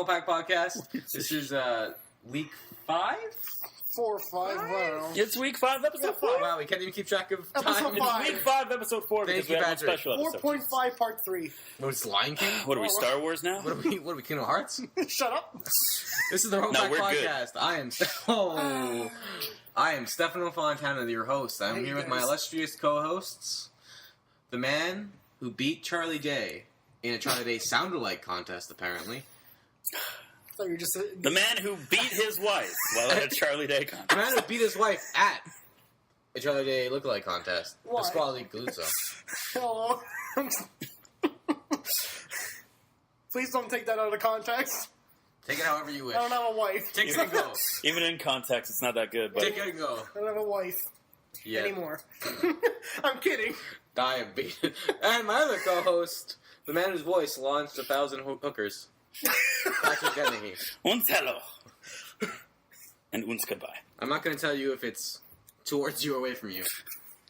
RumblePac podcast. This is week 5? 4 or 5. Wow. It's week 5, episode 4. Wow, we can't even keep track of time. Episode 5. It's week 5, episode 4. Thank because you, we have one Patrick. special episode. 4.5, part 3. What is Lion King? What are we, Star Wars now? What are we, Kingdom Hearts? Shut up. This is the RumblePac we're podcast. Good. I am Stefano Fontana, your host. I'm Hey, here with guys. my illustrious co-hosts. The man who beat Charlie Day in a Charlie Day sound-alike contest, apparently. I thought you were just... The man who beat his wife while at a Charlie Day The contest. man who beat his wife at a Charlie Day lookalike contest. Why? Pasquale Galuzzo. Hello. Please don't take that out of context. Take it however you wish. I don't have a wife. Take it and go. Even in context, it's not that good. But Take it and go. I don't have a wife Yeah. anymore. I'm kidding. Diabetes. And my other co-host, the man whose voice launched 1,000 hookers. Patrick Dennehy. uns hello. And uns goodbye. I'm not going to tell you if it's towards you or away from you.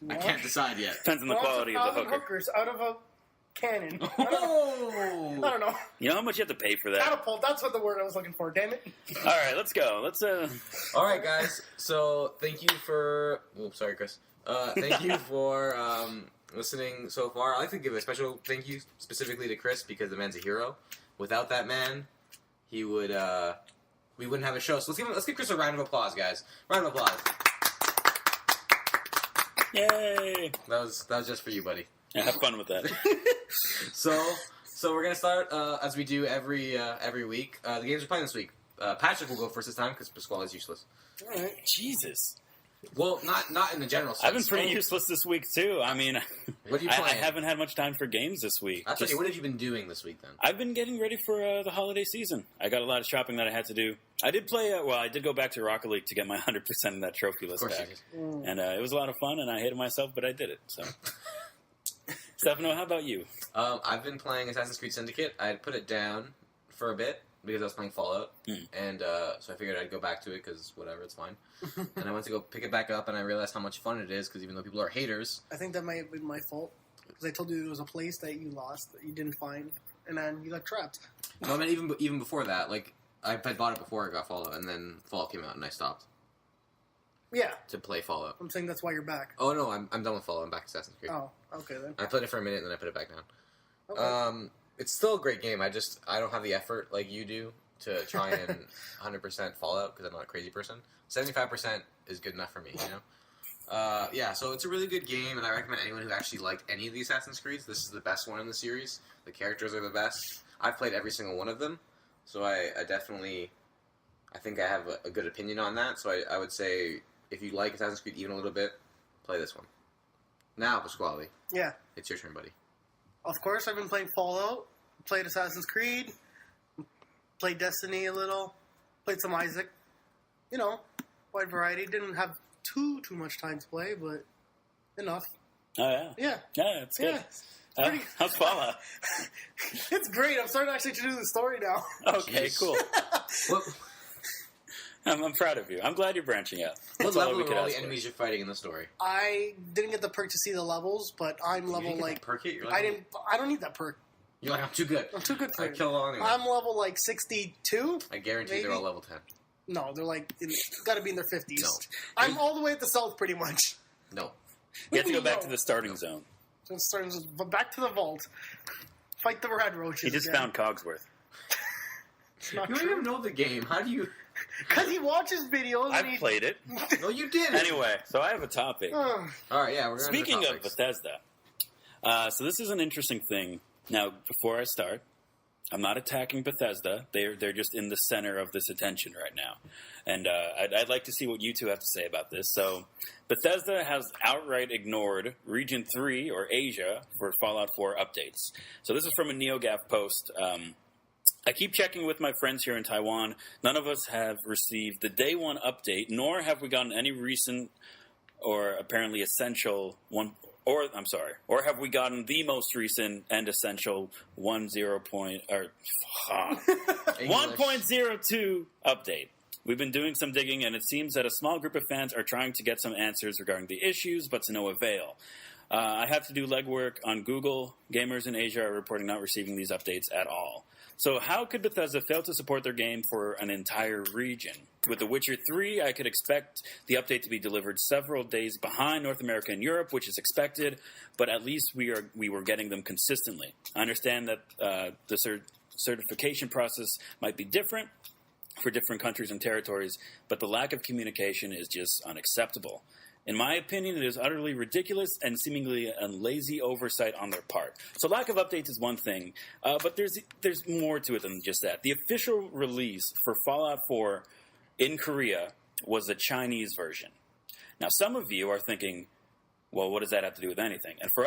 I can't decide yet. Depends on the quality of the hooker. Hookers out of a cannon. I Oh! don't know. You know how much you have to pay for that? Catapult. That's what the word I was looking for. Damn it. All right, let's go. Let's All right, guys. So thank you for... Oh, sorry, Chris. Thank you for listening so far. I'd like to give a special thank you specifically to Chris because the man's a hero. Without that man, he would... we wouldn't have a show. So let's give Chris a round of applause, guys. Round of applause. Yay! That was just for you, buddy. Yeah, have fun with that. So we're gonna start as we do every week. The games we're playing this week. Patrick will go first this time because Pasquale is useless. All right. Jesus. Well, not in the general sense. I've been pretty useless this week, too. I mean, What are you I playing? haven't had much time for games this week. That's okay. What have you been doing this week then? I've been getting ready for the holiday season. I got a lot of shopping that I had to do. I did play, I did go back to Rocket League to get my 100% in that trophy list Of course back. you did. And it was a lot of fun, and I hated myself, but I did it. So, Stefano, how about you? I've been playing Assassin's Creed Syndicate. I had put it down for a bit because I was playing Fallout, and so I figured I'd go back to it because whatever, it's fine. And I went to go pick it back up, and I realized how much fun it is because even though people are haters, I think that might have been my fault. Because I told you there was a place that you lost that you didn't find, and then you got trapped. no, I mean even before that, like I bought it before I got Fallout, and then Fallout came out, and I stopped Yeah. to play Fallout. I'm saying that's why you're back. Oh no, I'm done with Fallout. I'm back to Assassin's Creed. Oh, okay then. I played it for a minute, and then I put it back down. Okay. It's still a great game. I don't have the effort like you do to try and 100% Fallout because I'm not a crazy person. 75% is good enough for me, you know? Yeah, so it's a really good game, and I recommend anyone who actually liked any of the Assassin's Creeds. This is the best one in the series. The characters are the best. I've played every single one of them, so I definitely... I think I have a good opinion on that, so I would say if you like Assassin's Creed even a little bit, play this one. Now, Pasquale, Yeah. it's your turn, buddy. Of course, I've been playing Fallout, played Assassin's Creed, played Destiny a little, played some Isaac. You know, wide variety. Didn't have too much time to play, but enough. Oh, yeah. Yeah. Yeah, it's good. Yeah. How's Fallout? It's great. I'm starting actually to do the story now. Okay, Jeez. cool. What, I'm proud of you. I'm glad you're branching out. what That's all level we are could all ask the for. enemies you're fighting in the story? I didn't get the perk to see the levels, but I'm You level didn't get like the perk hit? You're I don't need that perk. You're like, I'm too good. I'm too good for I it. kill all anyway. I'm level like 62. I guarantee maybe? they're all level 10. No, they're like got to be in their 50s. No. I'm all the way at the south, pretty much. No. You have to go back No. to the starting zone. So it's starting to- back to the vault. Fight the red roaches. He just found Cogsworth. You don't even know the game. How do you... Because he watches videos. and I've he... played it. No, you didn't. Anyway, so I have a topic. Ugh. All right, yeah, we're going Speaking to of Bethesda, so this is an interesting thing. Now, before I start, I'm not attacking Bethesda. They're just in the center of this attention right now. And I'd like to see what you two have to say about this. So, Bethesda has outright ignored Region 3, or Asia, for Fallout 4 updates. So this is from a NeoGAF post. I keep checking with my friends here in Taiwan. None of us have received the Day 1 update, nor have we gotten any recent or apparently essential one... Or have we gotten the most recent and essential 1.02 update? We've been doing some digging, and it seems that a small group of fans are trying to get some answers regarding the issues, but to no avail. I have to do legwork on Google. Gamers in Asia are reporting not receiving these updates at all. So how could Bethesda fail to support their game for an entire region? With The Witcher 3, I could expect the update to be delivered several days behind North America and Europe, which is expected, but at least we were getting them consistently. I understand that the certification process might be different for different countries and territories, but the lack of communication is just unacceptable. In my opinion, it is utterly ridiculous and seemingly a lazy oversight on their part. So lack of updates is one thing, but there's more to it than just that. The official release for Fallout 4 in Korea was the Chinese version. Now, some of you are thinking, well, what does that have to do with anything? And for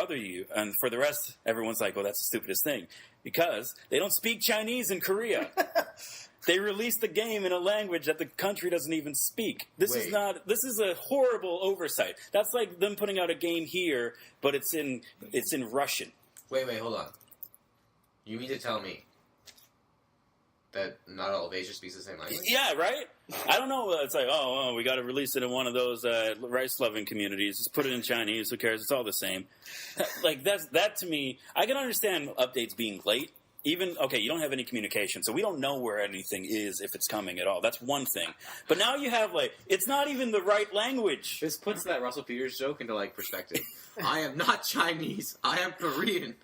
the rest, everyone's like, well, that's the stupidest thing. Because they don't speak Chinese in Korea. They released the game in a language that the country doesn't even speak. This is a horrible oversight. That's like them putting out a game here, but it's in Russian. Wait, hold on. You mean to tell me that not all of Asia speaks the same language? Yeah, right? I don't know. It's like, we got to release it in one of those rice-loving communities. Just put it in Chinese. Who cares? It's all the same. Like, that to me, I can understand updates being late. Even, okay, you don't have any communication, so we don't know where anything is if it's coming at all. That's one thing. But now you have, it's not even the right language. This puts that Russell Peters joke into, perspective. I am not Chinese. I am Korean.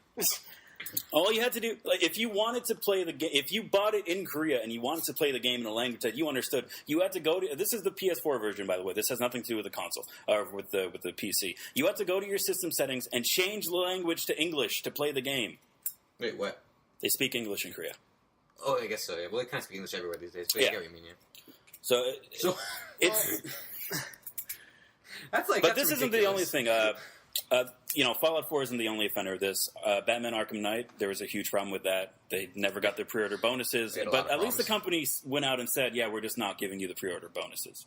All you had to do, if you wanted to play the game, if you bought it in Korea and you wanted to play the game in a language that you understood, you had to go to, this is the PS4 version, by the way. This has nothing to do with the console, or with the PC. You had to go to your system settings and change the language to English to play the game. Wait, what? They speak English in Korea. Oh, I guess so. Yeah. Well, they kind of speak English everywhere these days. But yeah, I get what you mean. Yeah. So it's. But this isn't the only thing. Fallout 4 isn't the only offender of this. Batman Arkham Knight, there was a huge problem with that. They never got their pre-order bonuses. But at least the company went out and said, yeah, we're just not giving you the pre-order bonuses.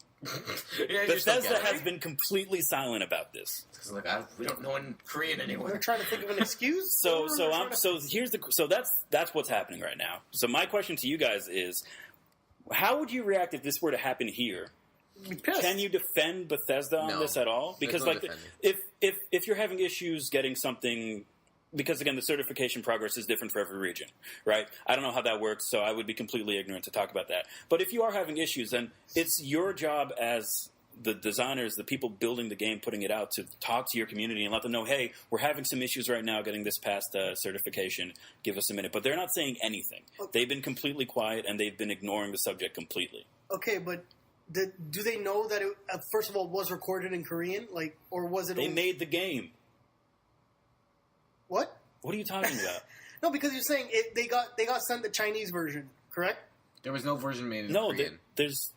Bethesda has been completely silent about this. We don't know in Korean anywhere. We're trying to think of an excuse. That's what's happening right now. So my question to you guys is, how would you react if this were to happen here? Can you defend Bethesda on this at all? Because if you're having issues getting something, because again the certification progress is different for every region, right? I don't know how that works, so I would be completely ignorant to talk about that. But if you are having issues, then it's your job as the designers, the people building the game, putting it out, to talk to your community and let them know, hey, we're having some issues right now getting this past certification. Give us a minute. But they're not saying anything. They've been completely quiet and they've been ignoring the subject completely. Okay, but do they know that it, first of all, was recorded in Korean? Or was it... They made the game. What? What are you talking about? No, because you're saying they got sent the Chinese version, correct? There was no version made in Korean. There's...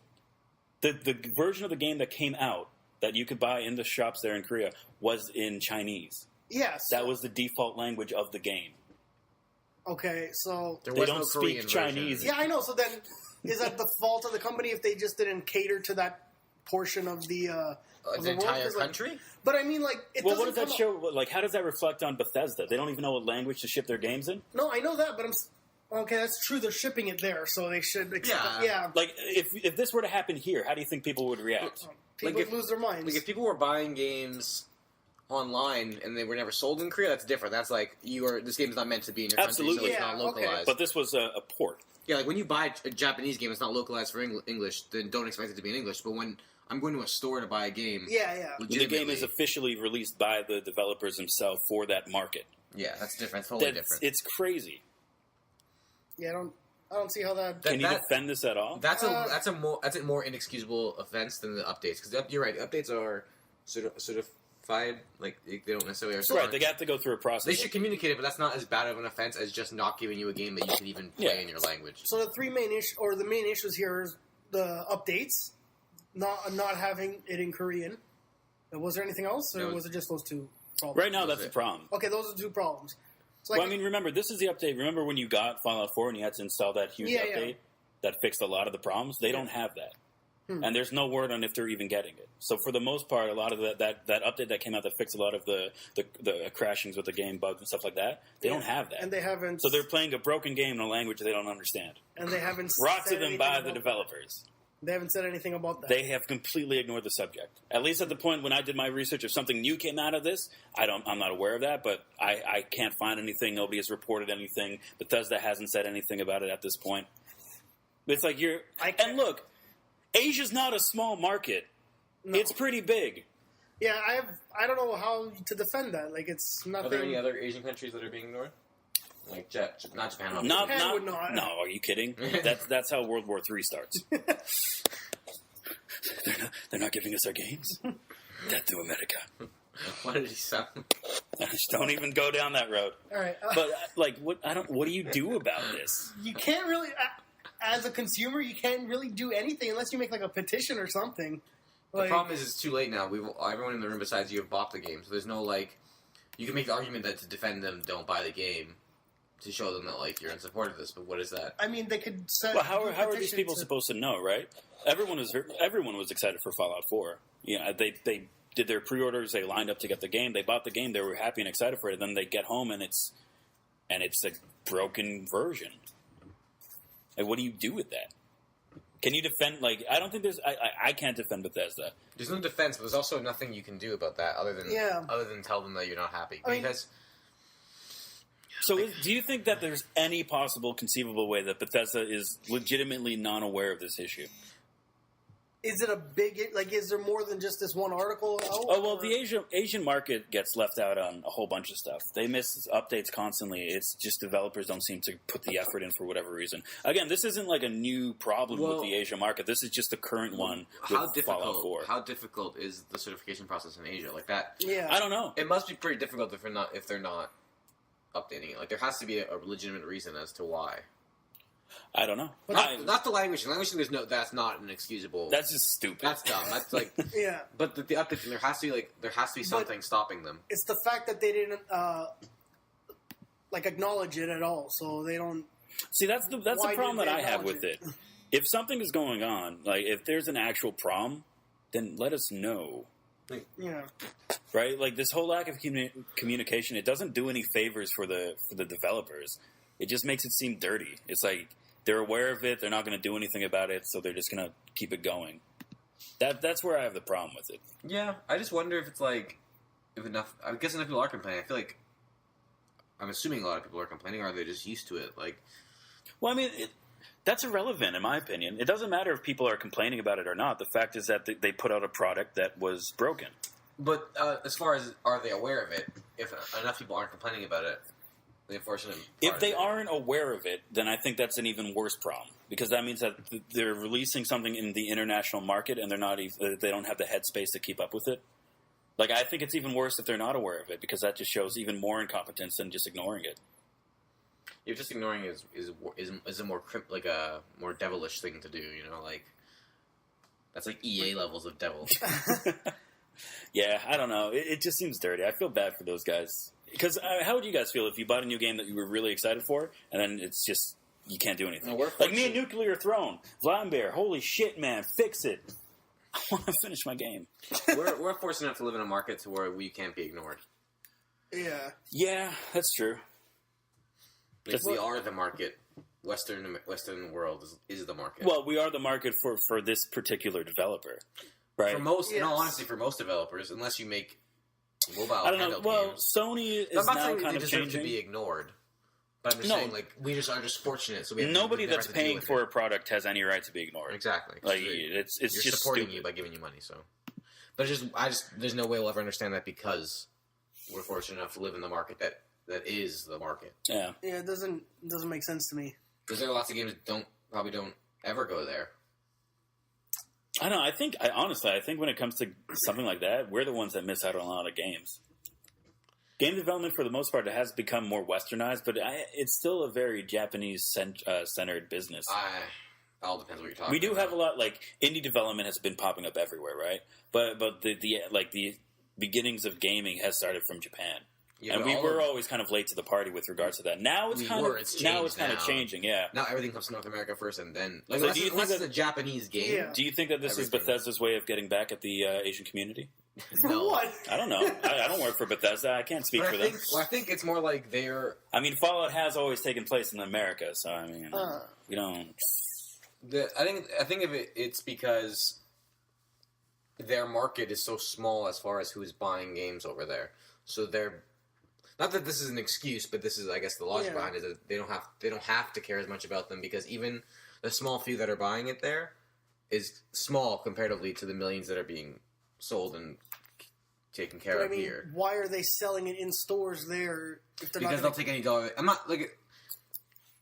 The version of the game that came out that you could buy in the shops there in Korea was in Chinese. Yes. That was the default language of the game. Okay, so... They don't speak Chinese. Yeah, I know. So then, is that the fault of the company if they just didn't cater to that portion of the entire country? But I mean, what does that show? How does that reflect on Bethesda? They don't even know what language to ship their games in? No, I know that, but okay, that's true. They're shipping it there, so they should... Yeah. If this were to happen here, how do you think people would react? People would lose their minds. If people were buying games online and they were never sold in Korea, that's different. That's this game is not meant to be in your country, so it's not localized. Okay. But this was a port. Yeah, when you buy a Japanese game, it's not localized for English, then don't expect it to be in English. But when I'm going to a store to buy a game... The game is officially released by the developers themselves for that market. Yeah, that's different. It's totally different. It's crazy. Yeah, I don't see how that... Can you defend this at all? That's a more inexcusable offense than the updates. Because you're right, the updates are certified. They don't necessarily are. Right, they have to go through a process. They should communicate it, but that's not as bad of an offense as just not giving you a game that you can even play in your language. So the main issues here is the updates, not having it in Korean. Was there anything else, or was it just those two problems? Right now, that's the problem. Okay, those are the two problems. Remember, this is the update. Remember when you got Fallout 4 and you had to install that huge update that fixed a lot of the problems? They don't have that. And there's no word on if they're even getting it. So for the most part, a lot of that update that came out that fixed a lot of the crashings with the game, bugs and stuff like that, they don't have that. And they haven't... So they're playing a broken game in a language they don't understand. And they haven't... Brought to them by the developers. They haven't said anything about that. They have completely ignored the subject. At least at the point when I did my research, if something new came out of this, I'm not aware of that, but I can't find anything. Nobody has reported anything. Bethesda hasn't said anything about it at this point. It's like and look, Asia's not a small market. No. It's pretty big. Yeah, I don't know how to defend that. Like, it's nothing. Are there any other Asian countries that are being ignored? Like not Japan. Obviously. Japan would not. No, are you kidding? That's how World War III starts. They're not giving us our games. Death to America. What did he sound? Don't even go down that road. All right, But like, what do you do about this? you can't really, as a consumer, you can't really do anything unless you make like a petition or something. The problem is it's too late now. Everyone in the room besides you have bought the game, so there's no like. You can make the argument that to defend them, don't buy the game. To show them that like you're in support of this, but what is that? I mean, they could send. Well, how are these people supposed to know, right? Everyone was excited for Fallout 4. They did their pre-orders. They lined up to get the game. They bought the game. They were happy and excited for it. Then they get home and it's a broken version. And what do you do with that? Can you defend? Like, I don't think there's. I can't defend Bethesda. There's no defense, but there's also nothing you can do about that other than tell them that you're not happy. So, do you think that there's any possible conceivable way that Bethesda is legitimately non-aware of this issue? Is it a big, like, is there more than just this one article out? Oh, well, the Asian market gets left out on a whole bunch of stuff. They miss updates constantly. It's just developers don't seem to put the effort in for whatever reason. Again, this isn't like a new problem with the Asia market. This is just the current one with Fallout 4. How difficult is the certification process in Asia? Like that? Yeah. I don't know. It must be pretty difficult if they're not updating it. Like, there has to be a legitimate reason as to why. I don't know. Not the language. The language, that's not an excusable. That's just stupid. That's dumb. That's like yeah. But the update, there has to be something stopping them. It's the fact that they didn't acknowledge it at all, so they don't. See, that's the problem that I have with it. If something is going on, like if there's an actual problem, then let us know. Yeah. Right? Like, this whole lack of communication, it doesn't do any favors for the developers. It just makes it seem dirty. It's like, they're aware of it, they're not going to do anything about it, so they're just going to keep it going. That's where I have the problem with it. Yeah, I just wonder if it's like, I guess enough people are complaining. I feel like, I'm assuming a lot of people are complaining, or are they just used to it? Like, well, I mean, that's irrelevant, in my opinion. It doesn't matter if people are complaining about it or not. The fact is that they put out a product that was broken. But as far as, are they aware of it? If enough people aren't complaining about it, the unfortunate part if they aren't aware of it, then I think that's an even worse problem. Because that means that they're releasing something in the international market and they don't have the headspace to keep up with it. Like, I think it's even worse if they're not aware of it, because that just shows even more incompetence than just ignoring it. If just ignoring is a more devilish thing to do, like that's like EA levels of devil. Yeah, I don't know. It just seems dirty. I feel bad for those guys. Because how would you guys feel if you bought a new game that you were really excited for, and then it's just, you can't do anything? Like me and Nuclear Throne. Vlambeer, holy shit, man, fix it. I want to finish my game. We're fortunate enough to live in a market to where we can't be ignored. Yeah. Yeah, that's true. Because we are the market. Western world is the market. Well, we are the market for this particular developer, right? In all honesty, for most developers, unless you make mobile I don't know. handheld Well, games. Sony is now kind of changing. To be ignored. But I'm just saying, like, we are just fortunate. So nobody that's paying for a product has any right to be ignored. Exactly. Like, it's just supporting stupid. you by giving you money. So, but there's no way we'll ever understand that because we're fortunate enough to live in the market that is the market. Yeah. Yeah, it doesn't make sense to me. Because there are lots of games that probably don't ever go there. I don't know. I think when it comes to something like that, we're the ones that miss out on a lot of games. Game development, for the most part, it has become more westernized, but it's still a very Japanese-centered business. All depends what you're talking about. We do have a lot, like, indie development has been popping up everywhere, right? But the beginnings of gaming has started from Japan. Yeah, and we were always kind of late to the party with regards to that. Now it's kind of changing. Yeah. Now everything comes to North America first, and then so unless it's a Japanese game. Yeah. Do you think that this is Bethesda's way of getting back at the Asian community? No. What? I don't know. I don't work for Bethesda. I can't speak for them. I think it's more like they're. I mean, Fallout has always taken place in America, so I mean, we don't. I think of it's because their market is so small as far as who's buying games over there. So they're not that this is an excuse, but this is, I guess, the logic behind it. Is that they don't have to care as much about them because even the small few that are buying it there is small comparatively to the millions that are being sold and taken care of here. Why are they selling it in stores there if they're because they'll take any dollar? I'm not like.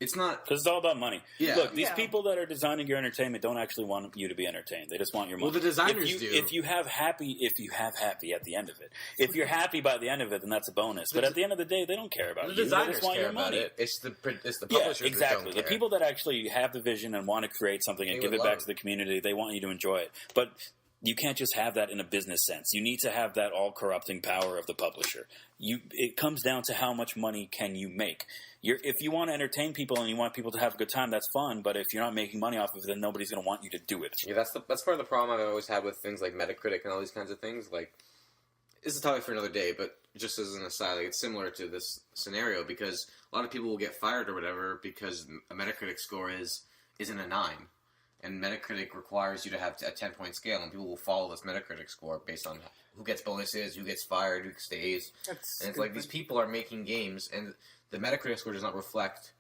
It's not... Because it's all about money. Yeah. Look, these people that are designing your entertainment don't actually want you to be entertained. They just want your money. Well, the designers do. If you have happy at the end of it. If you're happy by the end of it, then that's a bonus. But at the end of the day, they don't care about you. The designers they just want care your about money. it. It's the publishers exactly. that don't care. The people that actually have the vision and want to create something and give it back to the community, they want you to enjoy it. But... you can't just have that in a business sense. You need to have that all-corrupting power of the publisher. It comes down to how much money can you make. If you want to entertain people and you want people to have a good time, that's fun. But if you're not making money off of it, then nobody's going to want you to do it. Yeah, that's part of the problem I've always had with things like Metacritic and all these kinds of things. Like, this is a topic for another day, but just as an aside, like, it's similar to this scenario because a lot of people will get fired or whatever because a Metacritic score isn't a 9. And Metacritic requires you to have a 10-point scale, and people will follow this Metacritic score based on who gets bonuses, who gets fired, who stays. And it's like these people are making games, and the Metacritic score does not reflect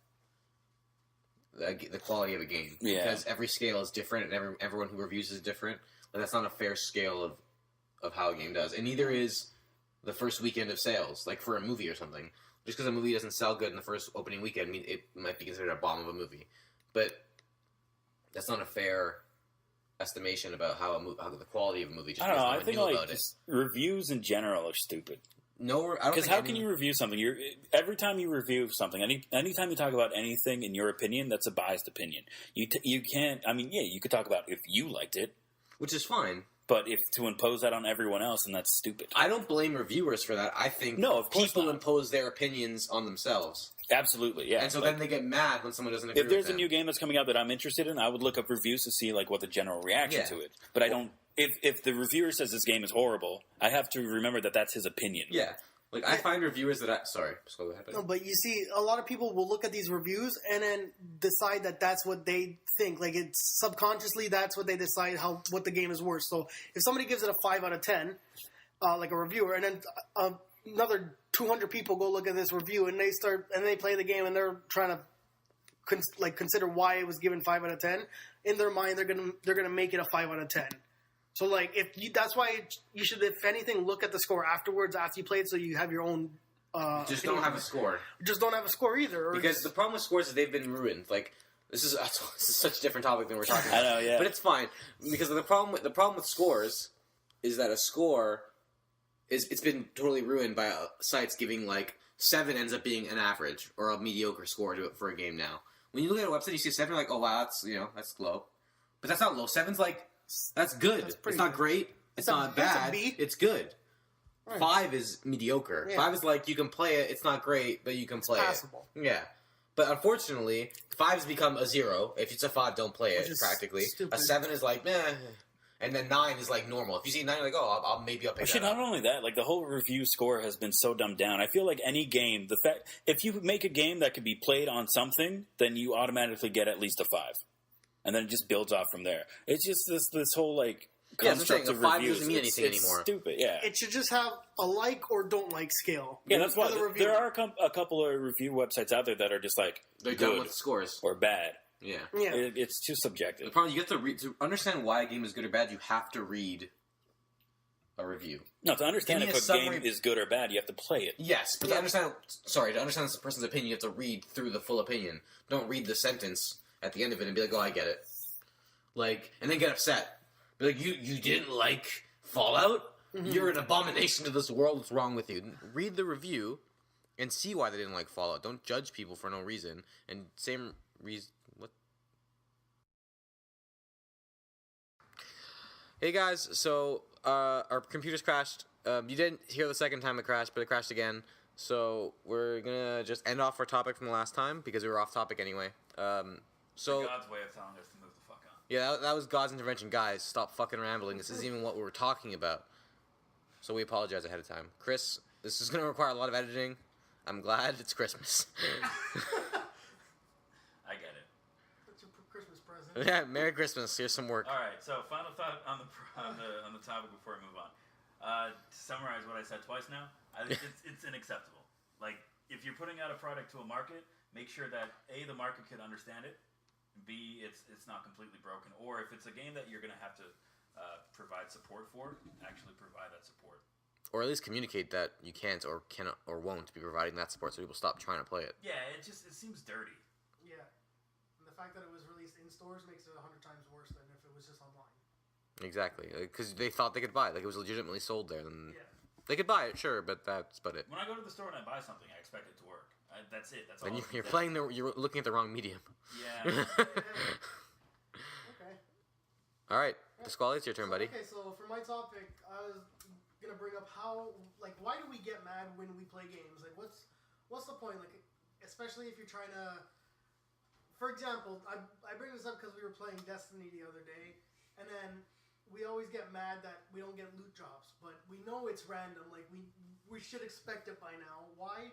the quality of a game. Yeah. Because every scale is different, and everyone who reviews is different. But that's not a fair scale of how a game does. And neither is the first weekend of sales, like for a movie or something. Just because a movie doesn't sell good in the first opening weekend, it might be considered a bomb of a movie. But... that's not a fair estimation about how the quality of a movie. Just I don't know. I no think one knew about it. Reviews in general are stupid. No, I don't. Because how can you review something? Every time you review something, anytime you talk about anything in your opinion, that's a biased opinion. You can't. I mean, yeah, you could talk about if you liked it, which is fine. But if to impose that on everyone else, then that's stupid. I don't blame reviewers for that. I think people impose their opinions on themselves. Absolutely, yeah. And so then they get mad when someone doesn't agree with them. If there's a new game that's coming out that I'm interested in, I would look up reviews to see what the general reaction to it. But I don't... If the reviewer says this game is horrible, I have to remember that that's his opinion. Yeah. Like, I find reviewers that sorry, just go ahead. No, but you see, a lot of people will look at these reviews and then decide that that's what they think. Like, it's subconsciously, that's what they decide what the game is worth. So, if somebody gives it a 5 out of 10, like a reviewer, and then another 200 people go look at this review and they play the game and they're trying to consider why it was given 5 out of 10. In their mind, they're gonna make it a 5 out of 10. So, like, that's why you should, if anything, look at the score afterwards after you play it, so you have your own. Just don't have a score. Just don't have a score either. Because the problem with scores is they've been ruined. Like, this is such a different topic than we're talking about. I know, yeah, but it's fine because the problem with scores is that a score it's been totally ruined by sites giving 7 ends up being an average or a mediocre score for a game now. When you look at a website, you see a 7, you're like, oh wow, that's low, but that's not low. 7's that's good. It's not great. It's not bad. It's good. Right. 5 is mediocre. Yeah. 5 is you can play it. It's not great, but you can play passable. It. Yeah. But unfortunately, 5 has become a 0. If it's a 5, don't play it, practically. Stupid. A 7 is meh. And then 9 is normal. If you see 9, you're like, oh, I'll pick that up. Not only that, the whole review score has been so dumbed down. I feel like any game, if you make a game that could be played on something, then you automatically get at least a 5. And then it just builds off from there. It's just this whole construct of 5 reviews. doesn't mean anything anymore. Stupid, yeah. It should just have a like or don't like scale. Yeah, that's why there are a couple of review websites out there that are just they're good done with scores or bad. Yeah. It's too subjective. The problem, you have to read to understand why a game is good or bad. You have to read a review. No, to understand if a game is good or bad, you have to play it. Yes, but to understand this person's opinion, you have to read through the full opinion. Don't read the sentence at the end of it and be like, "Oh, I get it," and then get upset. Be like, "You didn't like Fallout? Mm-hmm. You're an abomination to this world. What's wrong with you?" Read the review and see why they didn't like Fallout. Don't judge people for no reason. And same reason. What? Hey guys, so our computers crashed. You didn't hear the second time it crashed, but it crashed again. So we're gonna just end off our topic from the last time because we were off topic anyway. So God's way of telling us to move the fuck on. Yeah, that was God's intervention. Guys, stop fucking rambling. This isn't even what we were talking about. So we apologize ahead of time. Chris, this is gonna require a lot of editing. I'm glad it's Christmas. I get it. That's your Christmas present. Yeah, Merry Christmas. Here's some work. All right. So final thought on the topic before we move on. To summarize what I said twice now, I think it's unacceptable. Like, if you're putting out a product to a market, make sure that A, the market can understand it, B, it's not completely broken, or if it's a game that you're going to have to provide support for, actually provide that support. Or at least communicate that you can't or cannot or won't be providing that support so people stop trying to play it. Yeah, it seems dirty. Yeah. And the fact that it was released in stores makes it 100 times worse than if it was just online. Exactly. Because they thought they could buy it. Like, it was legitimately sold there. And Yeah. they could buy it, sure, but that's about it. When I go to the store and I buy something, I expect it to work. That's it. That's all. And you're looking at the wrong medium. Yeah. Okay. All right. Pasquale, it's your turn, buddy. Okay, so for my topic, I was gonna bring up why do we get mad when we play games? Like, what's the point? Like, especially if you're trying to, for example, I bring this up because we were playing Destiny the other day, and then we always get mad that we don't get loot drops, but we know it's random. Like, we should expect it by now. Why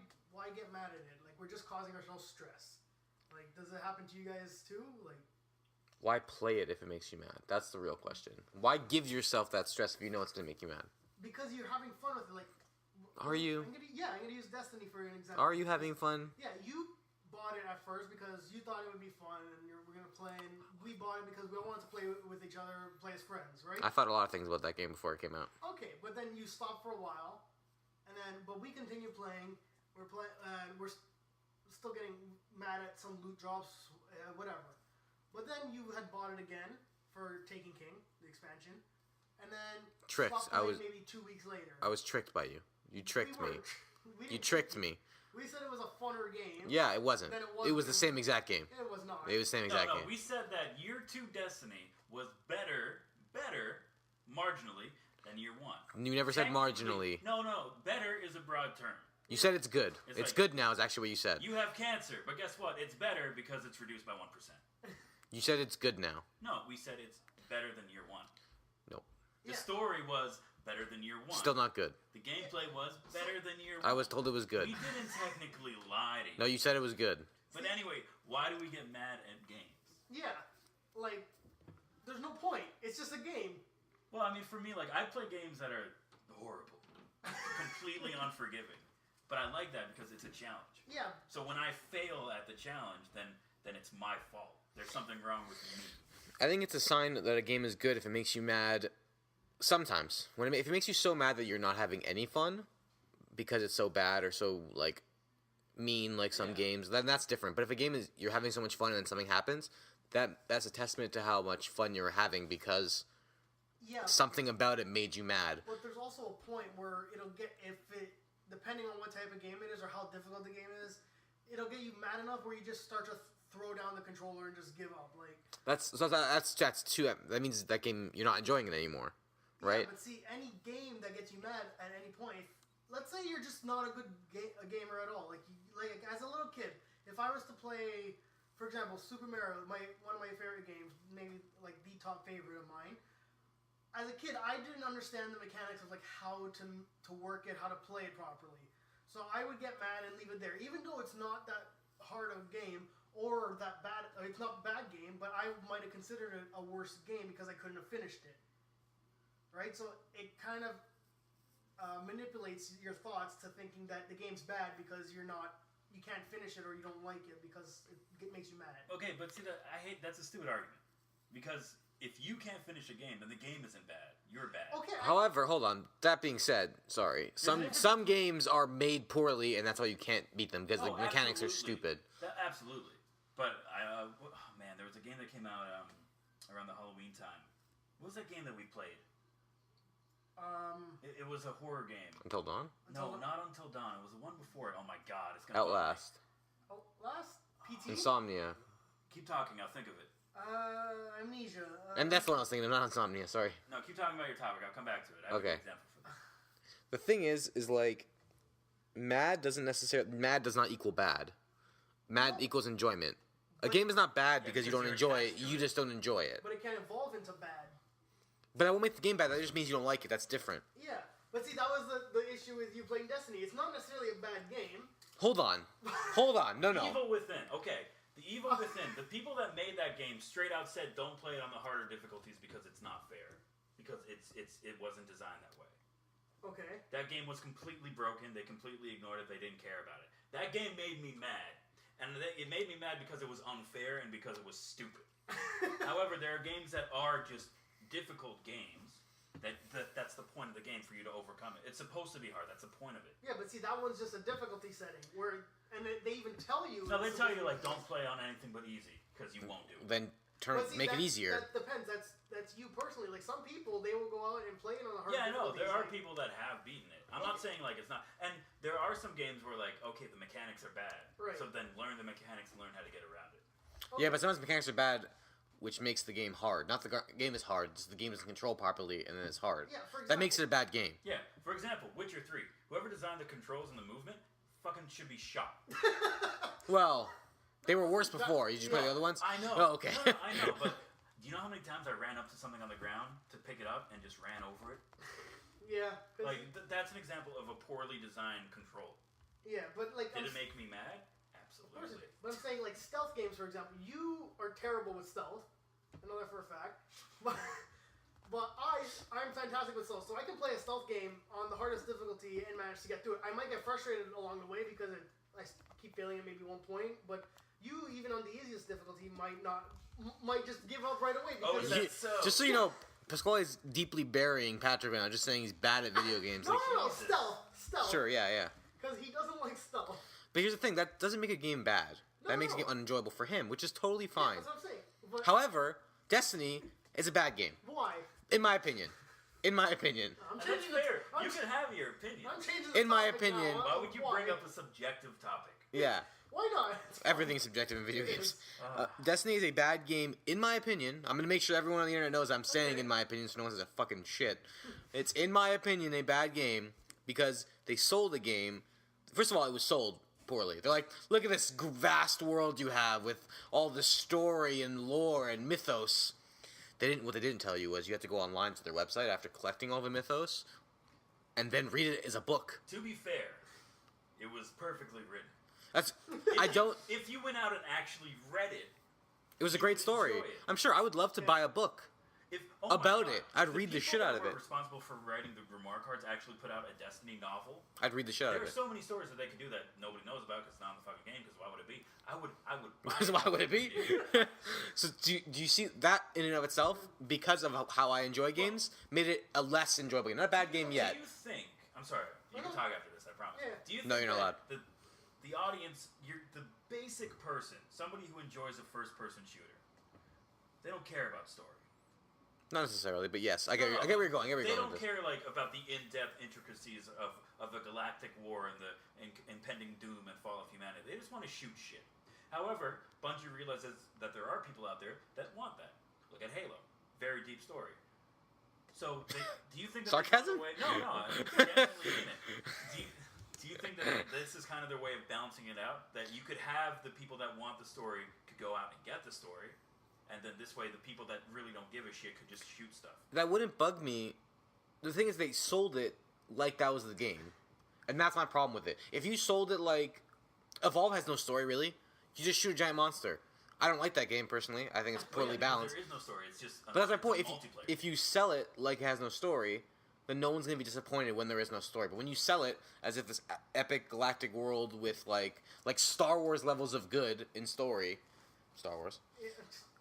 get mad at it? Like, we're just causing ourselves stress. Like, does it happen to you guys too? Like, Why play it if it makes you mad? That's the real question. Why give yourself that stress if you know it's going to make you mad? because you're having fun with it. Like, Are you? I'm gonna use Destiny for an example. Are you having fun? Yeah, you bought it at first because you thought it would be fun, and we're gonna play. And we bought it because we all wanted to play with each other, play as friends, right? I thought a lot of things about that game before it came out. Okay, but then you stopped for a while, but we continue playing. We're playing, and we're still getting mad at some loot drops, whatever. But then you had bought it again for Taken King, the expansion, and then Tricked. stopped playing maybe 2 weeks later. I was tricked by you. You tricked me. We You tricked me. We said it was a funner game. Yeah, it wasn't. Then It was the same exact game. It was not. It was the same exact No, game. we said that year 2 Destiny was better, marginally, than year 1. You never said Technically- marginally. No, better is a broad term. You said it's good. It's It's like- good now is actually what you said. You have cancer, but guess what? It's better because it's reduced by 1%. You said it's good now. No, we said it's better than year 1. Nope. The story was better than year 1. Still not good. The gameplay was better than year 1. I was told it was good. We didn't technically lie to you. No, you said it was good. But anyway, why do we get mad at games? Yeah, like, there's no point. It's just a game. Well, I mean, for me, like, I play games that are horrible, completely unforgiving. But I like that because it's a challenge. Yeah. So when I fail at the challenge, then it's my fault. There's something wrong with me. I think it's a sign that a game is good if it makes you mad. Sometimes, if it makes you so mad that you're not having any fun because it's so bad or so like mean, like some games, then that's different. But if a game is you're having so much fun and then something happens, that's a testament to how much fun you're having because something about it made you mad. But there's also a point where it'll get depending on what type of game it is or how difficult the game is, it'll get you mad enough where you just start to throw down the controller and just give up. Like that's too. That means that game you're not enjoying it anymore, right? Yeah, but see, any game that gets you mad at any point, let's say you're just not a good gamer at all. Like as a little kid, if I was to play, for example, Super Mario, one of my favorite games, maybe like the top favorite of mine. As a kid, I didn't understand the mechanics of like how to work it, how to play it properly. So I would get mad and leave it there, even though it's not that hard of a game or that bad. It's not a bad game, but I might have considered it a worse game because I couldn't have finished it. Right? So it kind of manipulates your thoughts to thinking that the game's bad because you can't finish it or you don't like it because it makes you mad. Okay, but see, that's a stupid argument. Because if you can't finish a game, then the game isn't bad. You're bad. Okay. However, hold on. That being said, sorry. Some games are made poorly, and that's why you can't beat them because the mechanics are stupid. Absolutely. But man, there was a game that came out around the Halloween time. What was that game that we played? It was a horror game. Until Dawn? No, not Until Dawn. It was the one before it. Oh my god, it's gonna Outlast. Outlast? PT? Insomnia. Keep talking. I'll think of it. Amnesia. And that's what I was thinking of, not Insomnia, sorry. No, keep talking about your topic. I'll come back to it. I have a Okay. good example for that. The thing is like, mad does not equal bad. Mad equals enjoyment. A game is not bad because you don't enjoy it, you just don't enjoy it. But it can evolve into bad. But that won't make the game bad, that just means you don't like it, that's different. Yeah. But see, that was the issue with you playing Destiny. It's not necessarily a bad game. Hold on. No. Evil Within. Okay. The evil within. The people that made that game straight out said, "Don't play it on the harder difficulties because it's not fair. Because it wasn't designed that way." Okay. That game was completely broken. They completely ignored it. They didn't care about it. That game made me mad. And it made me mad because it was unfair and because it was stupid. However, there are games that are just difficult games. That's the point of the game, for you to overcome it. It's supposed to be hard. That's the point of it. Yeah, but see, that one's just a difficulty setting. And they even tell you... No, they tell you, like, don't play on anything but easy, because you won't do it. Then make it easier. That depends. That's you personally. Like, some people, they will go out and play it on a hard Yeah, I know. difficulty There are setting. people that have beaten it. I'm not saying, like, it's not... And there are some games where, like, okay, the mechanics are bad. Right. So then learn the mechanics and learn how to get around it. Okay. Yeah, but sometimes mechanics are bad, which makes the game hard. Not the game is hard, just the game doesn't control properly, and then it's hard. Yeah, for example, that makes it a bad game. Yeah. For example, Witcher 3. Whoever designed the controls and the movement fucking should be shot. Well, they were worse before. Did you play the other ones? I know. Oh, okay. No, I know, but do you know how many times I ran up to something on the ground to pick it up and just ran over it? Yeah. Like, that's an example of a poorly designed control. Yeah, but like... Did it make me mad? Of course Absolutely. it did. But I'm saying, like, stealth games, for example. You are terrible with stealth. I know that for a fact. But I'm fantastic with stealth. So I can play a stealth game on the hardest difficulty and manage to get through it. I might get frustrated along the way because I keep failing at maybe one point. But you, even on the easiest difficulty, might just give up right away. Oh, Because is that so? Just so you know, Pasquale's deeply burying Patrick right now, just saying he's bad at video games. no, Like, stealth. sure, yeah. Because he doesn't like stealth. But here's the thing, that doesn't make a game bad. That makes a game unenjoyable for him, which is totally Yeah, fine. that's what I'm saying. But However, Destiny is a bad game. why? In my opinion. In my opinion. I'm And that's changing the... fair. You can have your opinion. I'm changing the In my topic now. opinion- Why would you bring up a subjective topic? Yeah. Why not? Everything's subjective in video games. Destiny is a bad game, in my opinion. I'm going to make sure everyone on the internet knows I'm saying in my opinion so no one says a fucking shit. It's, in my opinion, a bad game because they sold the game. First of all, it was sold poorly. They're like, look at this vast world you have with all the story and lore and mythos. What they didn't tell you was you have to go online to their website after collecting all the mythos and then read it as a book. To be fair, it was perfectly written. If you went out and actually read it, It was a great story. enjoy it. I'm sure I would love to buy a book. About it. I'd read the shit out of it. The people that were responsible for writing the grimoire cards actually put out a Destiny novel. I'd read the shit out There of are it. so many stories that they could do that nobody knows about because it's not in the fucking game. Because why would it be? I would. buy Because why would it be? So do you see that in and of itself, because of how I enjoy games, made it a less enjoyable game. Not a bad game yet. Do you think? I'm sorry. You can talk after this. I promise. Yeah. Do you think No, you're not that the audience, the basic person, somebody who enjoys a first-person shooter, they don't care about story. Not necessarily, but yes, I get where you're going. They don't care about the in-depth intricacies of a galactic war and the impending doom and fall of humanity. They just want to shoot shit. However, Bungie realizes that there are people out there that want that. Look at Halo, very deep story. So, do you think that Sarcasm? No, I genuinely mean it. Do you think that this is kind of their way of balancing it out? That you could have the people that want the story could go out and get the story, and then this way the people that really don't give a shit could just shoot stuff. That wouldn't bug me. The thing is, they sold it like that was the game, and that's my problem with it. If you sold it like Evolve has no story really, you just shoot a giant monster. I don't like that game personally. I think it's poorly balanced. There is no story. It's just. But that's my point. Multiplayer. If you sell it like it has no story, then no one's gonna be disappointed when there is no story. But when you sell it as if this epic galactic world with like Star Wars levels of good in story, Star Wars,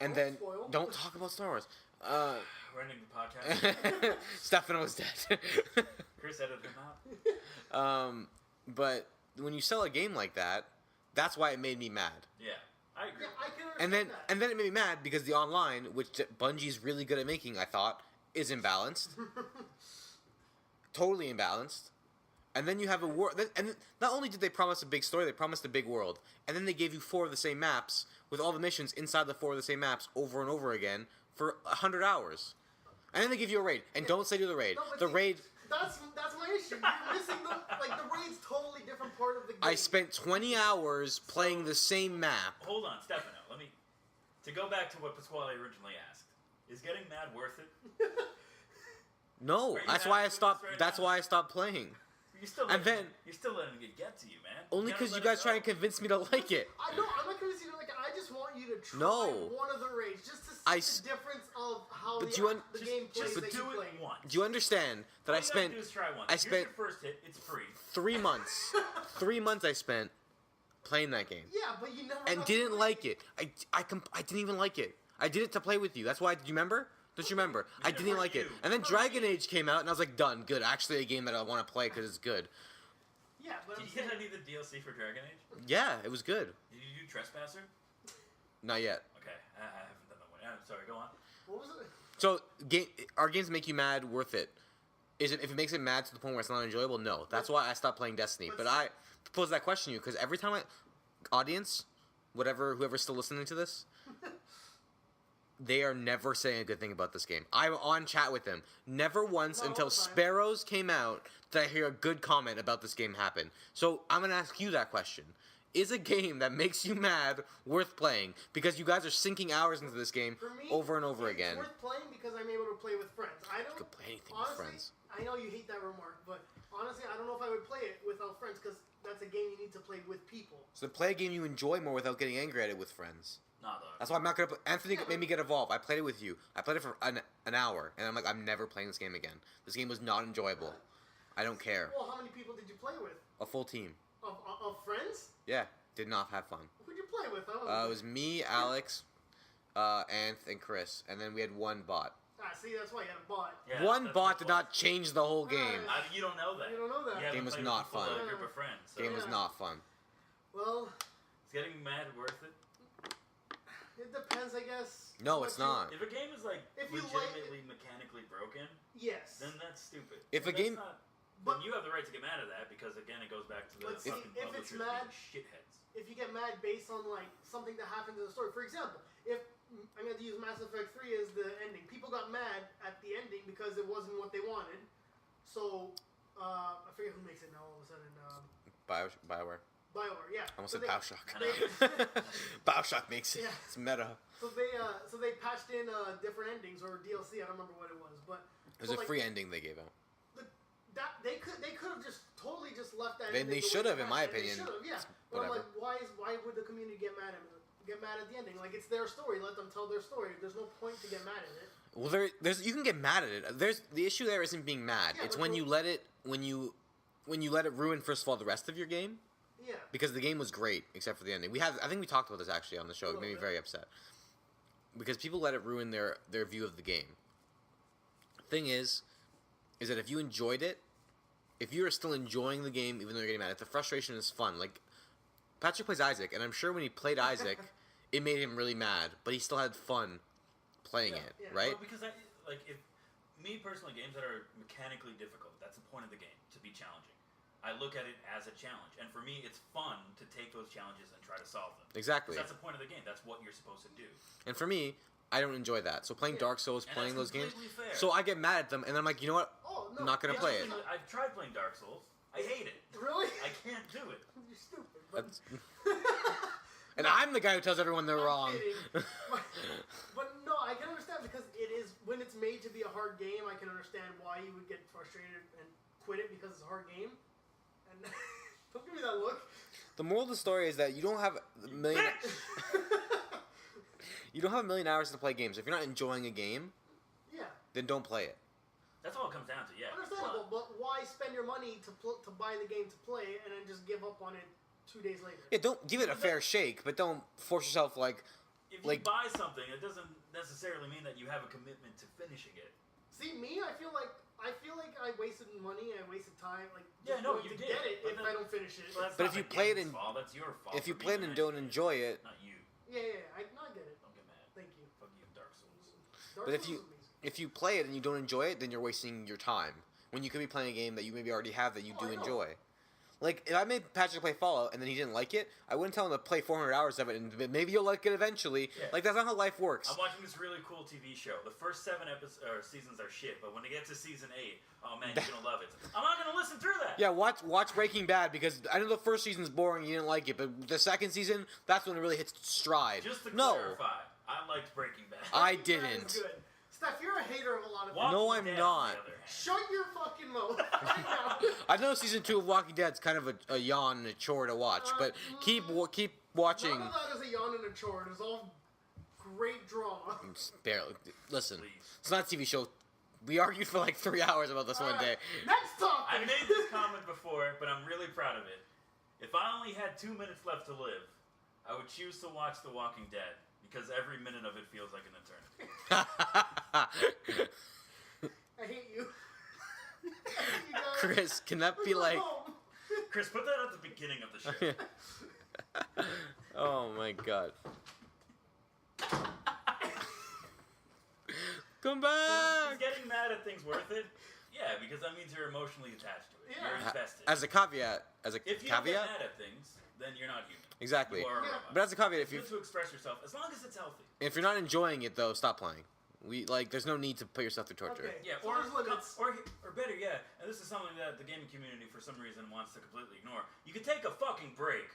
and then don't talk about Star Wars. We're ending the podcast. Stefano's dead. Chris edited him out. But when you sell a game like that, that's why it made me mad. Yeah, I agree. Yeah, I can And understand then it made me mad because the online, which Bungie's really good at making, I thought, is imbalanced. Totally imbalanced. And then you have a world, and not only did they promise a big story, they promised a big world, and then they gave you 4 of the same maps with all the missions inside the 4 of the same maps over and over again for 100 hours, and then they give you a raid. And don't say do the raid. No, but The see, raid. That's my issue. You're missing the raid's totally different part of the game. I spent 20 hours playing the same map. Hold on, Stefano. To go back to what Pasquale originally asked, is getting mad worth it? No, Are you that's happy why I with this stopped. right That's now? why I stopped playing. You're still And letting it get to you, man. Only gotta because you let guys it try go. and convince me to like it. I know. I'm not convinced you don't like it. I just just want you to try No. one of the raids just to see the difference of how But the game plays that you play. Do you understand that All I spent? you gotta do is try once. I Here's spent your first hit. It's free. 3 months. 3 months I spent playing that game Yeah, but you never and got didn't the like raid. it. I didn't even like it. I did it to play with you. That's why. Did you remember? Don't you remember? I didn't for like it. you. And then Dragon Age came out, and I was like, done. Good. Actually, a game that I want to play because it's good. Yeah, but Did I'm you get saying, any of the DLC for Dragon Age? Yeah, it was good. Did you do Trespasser? Not yet. Okay, I haven't done that one. I'm sorry, go on. what was it? So, our games make you mad, worth it. Is it if it makes it mad to the point where it's not enjoyable? No. That's why I stopped playing Destiny. But I pose that question to you because every time audience, whoever's still listening to this, they are never saying a good thing about this game. I'm on chat with them. Never once Not until all the time. Sparrows came out did I hear a good comment about this game happen. So I'm gonna ask you that question. Is a game that makes you mad worth playing? Because you guys are sinking hours into this game For me, over and over it's again. worth playing because I'm able to play with friends. I don't could play anything with honestly, friends. I know you hate that remark, but honestly, I don't know if I would play it without friends because that's a game you need to play with people. So play a game you enjoy more without getting angry at it with friends. Nah, dog. That's why I'm not gonna. Anthony made me get Evolve. I played it with you. I played it for an hour, and I'm like, I'm never playing this game again. This game was not enjoyable. I don't care. Well, how many people did you play with? A full team. Of friends? Yeah, did not have fun. Who'd you play with? It was me, Alex, Anth, and Chris, and then we had one bot. See, that's why you had a bot. Yeah, One that's bot the did not change the whole game. You don't know that. You don't know that. You haven't Game was played not with a full fun. group of friends. So Game was Yeah. not fun. Well, Is getting mad worth it? it depends, I guess. No, what it's you- not. If a game is like If you like legitimately mechanically broken, Yes. then that's stupid. If a That's game- not, But- then you have the right to get mad at that because again, it goes back to the But see, fucking if it's publishers mad- being shitheads. If you get mad based on like something that happened in the story, for example, if I'm going to use Mass Effect 3 as the ending, people got mad at the ending because it wasn't what they wanted. So I forget who makes it now. All of a sudden, Bioware. BioWare, yeah. I almost So said they- Bioshock. they- Bioshock makes it. Yeah. It's meta. So they patched in different endings or DLC. I don't remember what it was, but It was a free ending they gave out. That they could have just totally just left that. Then ending they the way should have, in patched my it. They opinion. should have, yeah. It's But I'm whatever. like, why would the community get mad at the ending? Like it's their story. Let them tell their story. There's no point to get mad at it. Well, there's you can get mad at it. There's the issue there isn't being mad. Yeah, It's but when the- you let it ruin first of all the rest of your game Yeah. because the game was great except for the ending. I think we talked about this actually on the show. It made me bit. very upset because people let it ruin their view of the game. Thing is that if you enjoyed it, if you are still enjoying the game even though you're getting mad, if the frustration is fun, like Patrick plays Isaac, and I'm sure when he played Isaac, it made him really mad, but he still had fun playing it, yeah. right? Well, because if me personally, games that are mechanically difficult, that's the point of the game, to be challenging. I look at it as a challenge, and for me, it's fun to take those challenges and try to solve them. Exactly. 'Cause that's the point of the game. That's what you're supposed to do. And for me, I don't enjoy that. So playing Yeah. Dark Souls, And playing that's those games, completely fair. so I get mad at them, and then I'm like, you know what? Oh no. I'm not gonna yeah, play it. I've tried playing Dark Souls. I hate it. Really? I can't do it. You're stupid. But, That's- and I'm the guy who tells everyone they're I'm wrong. kidding. But no, I can understand because it is when it's made to be a hard game. I can understand why you would get frustrated and quit it because it's a hard game. And don't give me that look. The moral of the story is that you don't have a million. You don't have a million hours to play games. If you're not enjoying a game, Yeah, then don't play it. That's all it comes down to, yeah. understandable. But why spend your money to buy the game to play and then just give up on it 2 days later? Yeah, don't give it a fair shake, but don't force yourself like. If you Like- buy something, it doesn't necessarily mean that you have a commitment to finishing it. See, me, I feel like I wasted money. I wasted time. Like Yeah, just no, going you to did, get it but if then- I don't finish it. Well, that's But not if you the play it game's and- fault, that's your fault. If you for play it being and mad. don't enjoy it, Not you. Yeah, I get it. Don't get mad. Thank you. Fuck you, Dark Souls. Dark but if Souls you is amazing. if you play it and you don't enjoy it, then you're wasting your time. When you could be playing a game that you maybe already have that you Oh, do I know. enjoy. Like, if I made Patrick play Fallout and then he didn't like it, I wouldn't tell him to play 400 hours of it and maybe you'll like it eventually. Yeah. Like, that's not how life works. I'm watching this really cool TV show. The first 7 seasons are shit, but when they get to season 8, oh man, you're gonna love it. I'm not gonna listen through that. Yeah, watch Breaking Bad because I know the first season's boring, you didn't like it, but the second season, that's when it really hits stride. Just to no, clarify, I liked Breaking Bad. I Breaking Bad is didn't. good. Steph, you're a hater of a lot of Walking things. No, I'm Dead, not. on the other hand. Shut your fucking mouth right now. I know season 2 of Walking Dead's kind of a yawn and a chore to watch, but keep watching. None of that is a yawn and a chore. It is all great drama. Barely. Listen, Please. it's not a TV show. We argued for like 3 hours about this one day. Next topic. I made this comment before, but I'm really proud of it. If I only had 2 minutes left to live, I would choose to watch The Walking Dead because every minute of it feels like an eternity. I hate you. I hate you guys. Chris, can that be Go like... home. Chris, put that at the beginning of the show. Oh my god. Come Is back! getting mad at things worth it? Yeah, because that means you're emotionally attached to it. Yeah. You're invested. As a caveat, If you don't get caveat? mad at things, then you're not human. Exactly. You are a Yeah. robot. But as a caveat, It's good to express yourself, as long as it's healthy. if you're not enjoying it though, stop playing. There's no need to put yourself through torture. Okay. Yeah, So or, there's limits. or better yet, and this is something that the gaming community for some reason wants to completely ignore, you could take a fucking break.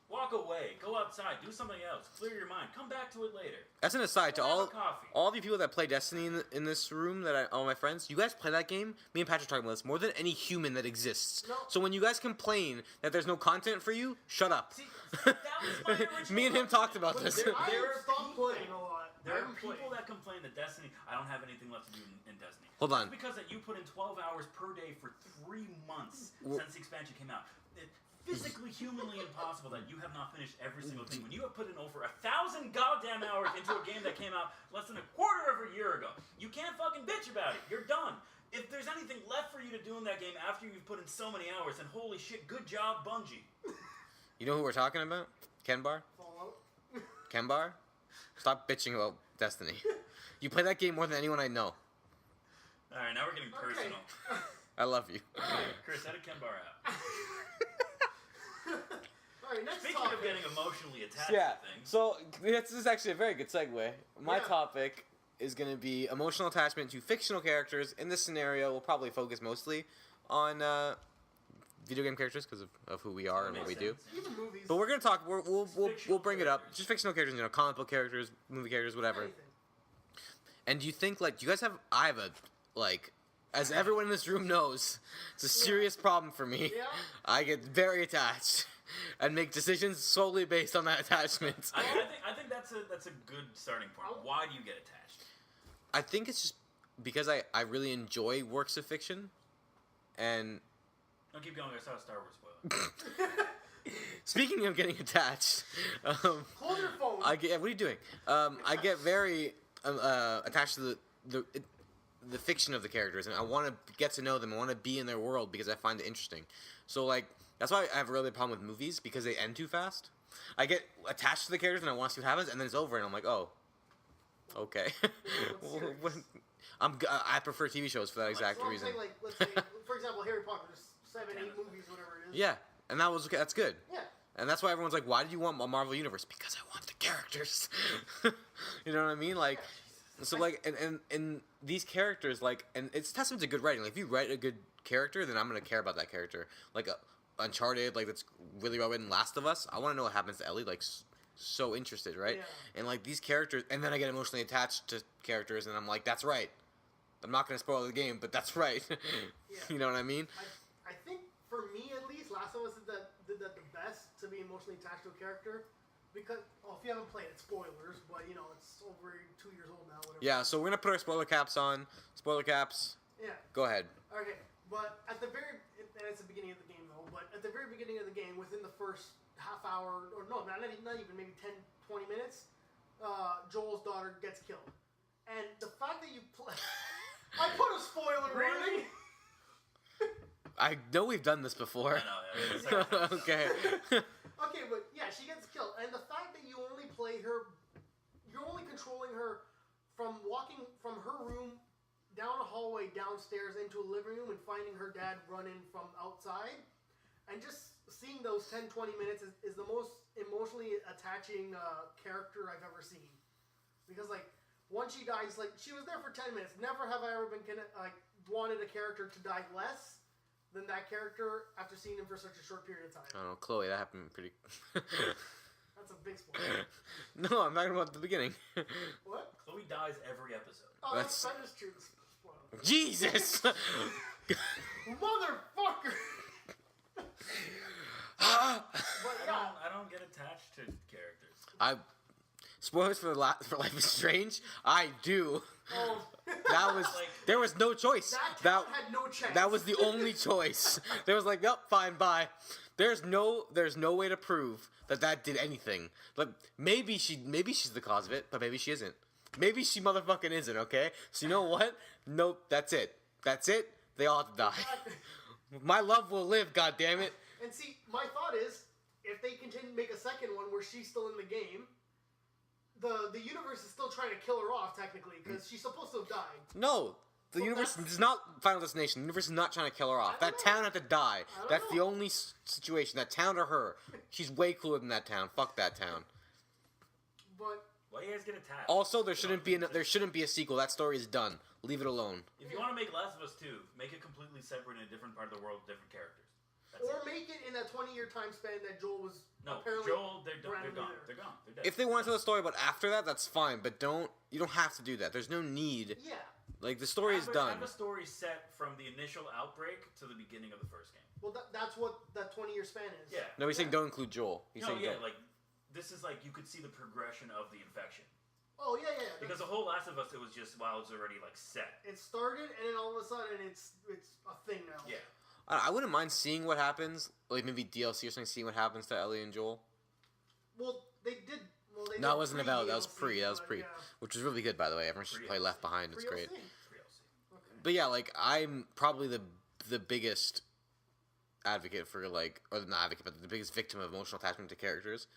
Walk away, go outside, do something else, clear your mind, come back to it later. As an aside, to Go have all a coffee. of you people that play Destiny in this room, all my friends, you guys play that game. Me and Patrick talking about this more than any human that exists. No. So when you guys complain that there's no content for you, shut up. See, that was my original Me and him argument. talked about But this. there- I there have are stopped people- playing a lot. There I are haven't people played. that complain that Destiny, I don't have anything left to do in Destiny. Hold on. It's because that you put in 12 hours per day for 3 months since the expansion came out. It's physically, humanly impossible that you have not finished every single thing. When you have put in over 1,000 goddamn hours into a game that came out less than a quarter of a year ago, you can't fucking bitch about it. You're done. If there's anything left for you to do in that game after you've put in so many hours, then holy shit, good job, Bungie. You know who we're talking about? Kenbar? Fallout. Kenbar? Stop bitching about Destiny. You play that game more than anyone I know. Alright, now we're getting personal. I love you. Chris, edit Ken Bar out. Alright, next Speaking topic. of getting emotionally attached Yeah. to things, So this is actually a very good segue. My Yeah. topic is going to be emotional attachment to fictional characters. In this scenario, we'll probably focus mostly on video game characters because of who we are and what we makes do. sense. Even movies. But we're going to talk. We'll Fictional bring it up. characters. Just fictional characters. Comic book characters, movie characters, whatever. Anything. And do you think do you guys have? I have a as everyone in this room knows, it's a serious problem for me. Yeah. I get very attached and make decisions solely based on that attachment. I think that's a good starting point. Why do you get attached? I think it's just because I really enjoy works of fiction, and Don't keep going. I saw a Star Wars spoiler. speaking of getting attached, Hold your phone. what are you doing? I get very attached to the fiction of the characters, and I want to get to know them. I want to be in their world because I find it interesting. So that's why I have a really problem with movies because they end too fast. I get attached to the characters and I want to see what happens, and then it's over, and I'm like, oh, okay. I prefer TV shows for that exact So I'm reason. saying, let's say, for example, Harry Potter. There's 7, 8 movies, whatever it is. Yeah, and that was okay. That's good. Yeah. And that's why everyone's like, why do you want a Marvel universe? Because I want the characters. You know what I mean? So and these characters, and it's testament to good writing. If you write a good character, then I'm gonna care about that character. Uncharted, that's really well written. Last of Us, I want to know what happens to Ellie. So interested, right? Yeah. And these characters, and then I get emotionally attached to characters, and I'm like, that's right. I'm not gonna spoil the game, but that's right. Yeah. You know what I mean? I think for me at least, Last of Us did that the best to be emotionally attached to a character. Because, if you haven't played it, spoilers, but it's over 2 years old now, whatever. Yeah, so we're gonna put our spoiler caps on. Spoiler caps. Yeah. Go ahead. Okay, but at the very, and it's the beginning of the game though, but at the very beginning of the game, within the first half hour, or no, not even, maybe 10, 20 minutes, Joel's daughter gets killed. And the fact that you play... I put a spoiler warning! I know we've done this before. I know. Yeah, Okay. Okay, but yeah, she gets killed. And the fact that you only play her, you're only controlling her from walking from her room down a hallway downstairs into a living room and finding her dad running from outside. And just seeing those 10, 20 minutes is the most emotionally attaching character I've ever seen. Because, once she dies, she was there for 10 minutes. Never have I ever been, wanted a character to die less than that character after seeing him for such a short period of time. I don't know, Chloe, that happened pretty... That's a big spoiler. No, I'm talking about the beginning. What? Chloe dies every episode. Oh, That's- that is true. Spoiler. Jesus! Motherfucker! Ah! But yeah, I don't get attached to characters. Spoilers for Life is Strange? I do. oh, That was... Like- there was no choice. that town had no chance. That was the only choice. There was like, yep, fine, bye. There's no way to prove that did anything. Like maybe she's the cause of it, but maybe she isn't. Maybe she motherfucking isn't. Okay, so you know what? Nope, that's it. That's it. They all have to die. My love will live. God damn it. And see, my thought is, if they continue to make a second one where she's still in the game, the universe is still trying to kill her off technically because she's supposed to have died. No. The Well, universe that's- is not Final Destination. The universe is not trying to kill her off. I That don't know. town had to die. I don't That's know. the only situation. That town or her. She's way cooler than that town. Fuck that town. But Why do you guys get attached? Also, there shouldn't be a sequel. That story is done. Leave it alone. If you want to make Last of Us 2, make it completely separate in a different part of the world, different characters. That's or it. make it in that 20-year time span that Joel was No, apparently. Joel, they're done. They're randomly gone. there. They're gone. They're dead. If they want to tell the story, but after that, that's fine. But you don't have to do that. There's no need. Yeah. Like the story is done. Have a story set from the initial outbreak to the beginning of the first game. Well, that's what that 20-year span is. Yeah. No, he's saying don't include Joel. He's No, saying yeah, don't. like this is like you could see the progression of the infection Oh yeah, yeah. because the whole Last of Us it was just it's already like set. It started and then all of a sudden it's a thing now. Yeah. I wouldn't mind seeing what happens. Like maybe DLC or something. Seeing what happens to Ellie and Joel. Well, they did. Well, they No, did it wasn't about. That was pre-DLC, pre. That was but pre. yeah. Which was really good, by the way. Everyone should play Pre-DLC. Left Behind. It's great. Pre-DLC? 3LC. Okay. But yeah, like I'm probably the biggest advocate for like, or not advocate, but the biggest victim of emotional attachment to characters.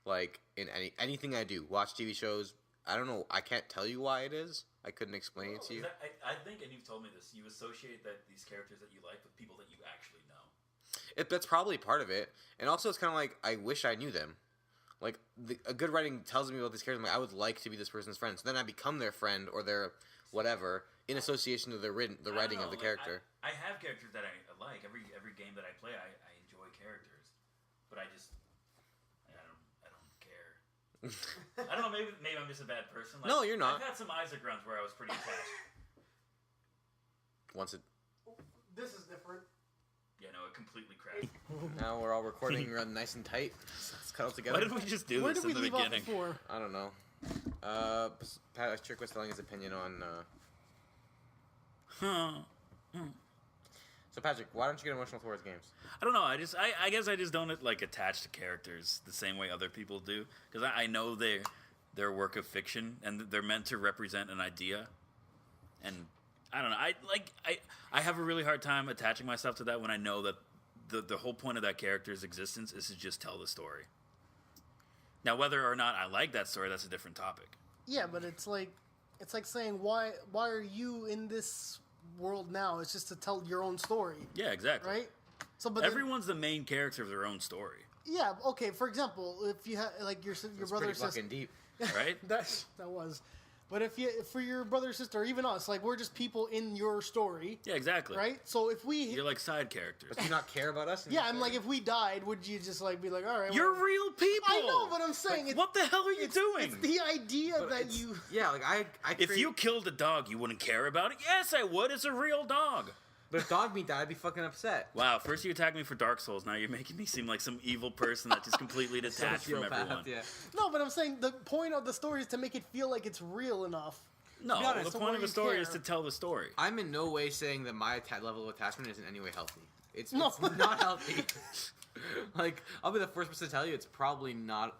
Like in anything I do, watch TV shows. I don't know. I can't tell you why it is. I couldn't explain it to you. I think, and you've told me this, you associate these characters that you like with people that you actually know. That's probably part of it, and also it's kind of like I wish I knew them. Like a good writing tells me about these characters. I'm like, I would like to be this person's friend. So then I become their friend or their whatever in association to the writing of the character. I have characters that I like. Every game that I play, I enjoy characters, but I don't care. I don't know. Maybe I'm just a bad person. Like, No, you're not. I've had some Isaac runs where I was pretty attached. Once it This is different. Yeah, no, it completely crashed. now we're all recording nice and tight. Let's cuddle together. Why did we just do Where this did we in the leave off beginning? before? I don't know. Patrick was telling his opinion on. So Patrick, why don't you get emotional towards games? I don't know. I guess I just don't like attach to characters the same way other people do because I know they're a work of fiction and they're meant to represent an idea, and I don't know. I have a really hard time attaching myself to that when I know that the whole point of that character's existence is to just tell the story. Now, whether or not I like that story, that's a different topic. Yeah, but it's like saying why are you in this world now? It's just to tell your own story, Yeah, exactly. right? So, but then- Everyone's the main character of their own story, yeah, okay. For example, if you have like your It's brother or pretty sister, fucking deep. right? that was. But if for your brother or sister, or even us, like we're just people in your story, Yeah, exactly. right? So if we, You're like side characters. But do you not care about us? in yeah, your I'm like, story? if we died, would you just like be like, all right, You're well, real people. I know, but I'm saying it's, What the hell are you doing? It's the idea But that it's- you. Yeah, like I If create- you killed a dog, you wouldn't care about it? Yes, I would. It's a real dog. But if dog meat died, I'd be fucking upset. Wow, first you attacked me for Dark Souls, now you're making me seem like some evil person that's just completely detached from Sociopath, everyone. yeah. No, but I'm saying the point of the story is to make it feel like it's real enough. No, To be honest, the so point why of a you story care? is to tell the story. I'm in no way saying that my level of attachment is in any way healthy. It's No. not healthy. Like, I'll be the first person to tell you it's probably not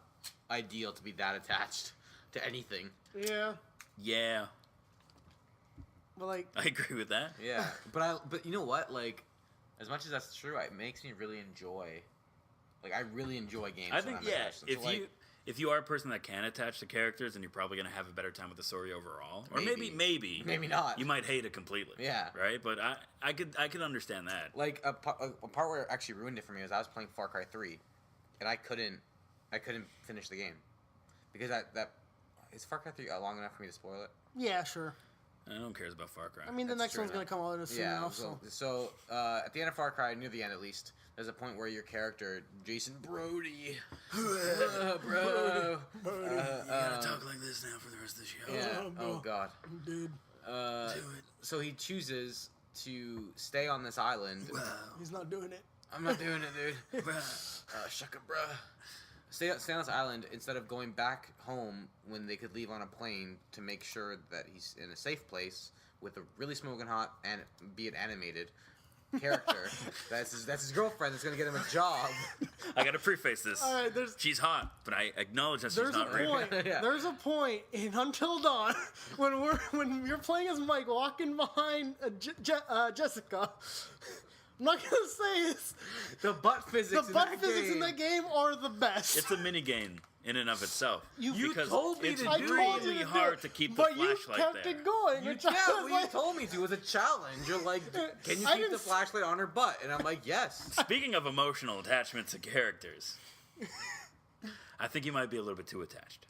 ideal to be that attached to anything. Yeah, Yeah, but like, I agree with that. Yeah, but you know what? Like, as much as that's true, it makes me really enjoy. Like, I really enjoy games. I when think, I'm yeah, attached. So, if you are a person that can attach to characters, then you're probably going to have a better time with the story overall. Or Maybe. maybe not. you might hate it completely. Yeah. Right? But I could understand that. Like a part where it actually ruined it for me was I was playing Far Cry 3, and I couldn't finish the game because that is Far Cry 3 long enough for me to spoil it. yeah, sure. No one cares about Far Cry. I mean, the That's next one's true. going to come out soon Yeah, enough, so at the end of Far Cry, near the end at least, there's a point where your character, Jason Brody, bro, you gotta talk like this now for the rest of the show. yeah, oh god, dude. Do it. so he chooses to stay on this island. Wow. He's not doing it. I'm not doing it, dude. Wow. Shaka, bruh. Stay on this island instead of going back home when they could leave on a plane to make sure that he's in a safe place with a really smoking hot and be an animated character. that's his girlfriend that's gonna get him a job. I gotta preface this. All right, She's hot, but I acknowledge that she's there's a not real. point. Yeah. There's a point in Until Dawn when you're playing as Mike walking behind Jessica. I'm not gonna say it's The butt physics. the butt physics in that game are the best. It's a mini game in and of itself. You because told me it's to I do told it. you really to hard do to it, keep the but you flashlight kept there. it going. You, which yeah, I well, was you like, told me to. It was a challenge. You're like, can you I keep the didn't- flashlight on her butt? And I'm like, yes. Speaking of emotional attachment to characters, I think you might be a little bit too attached.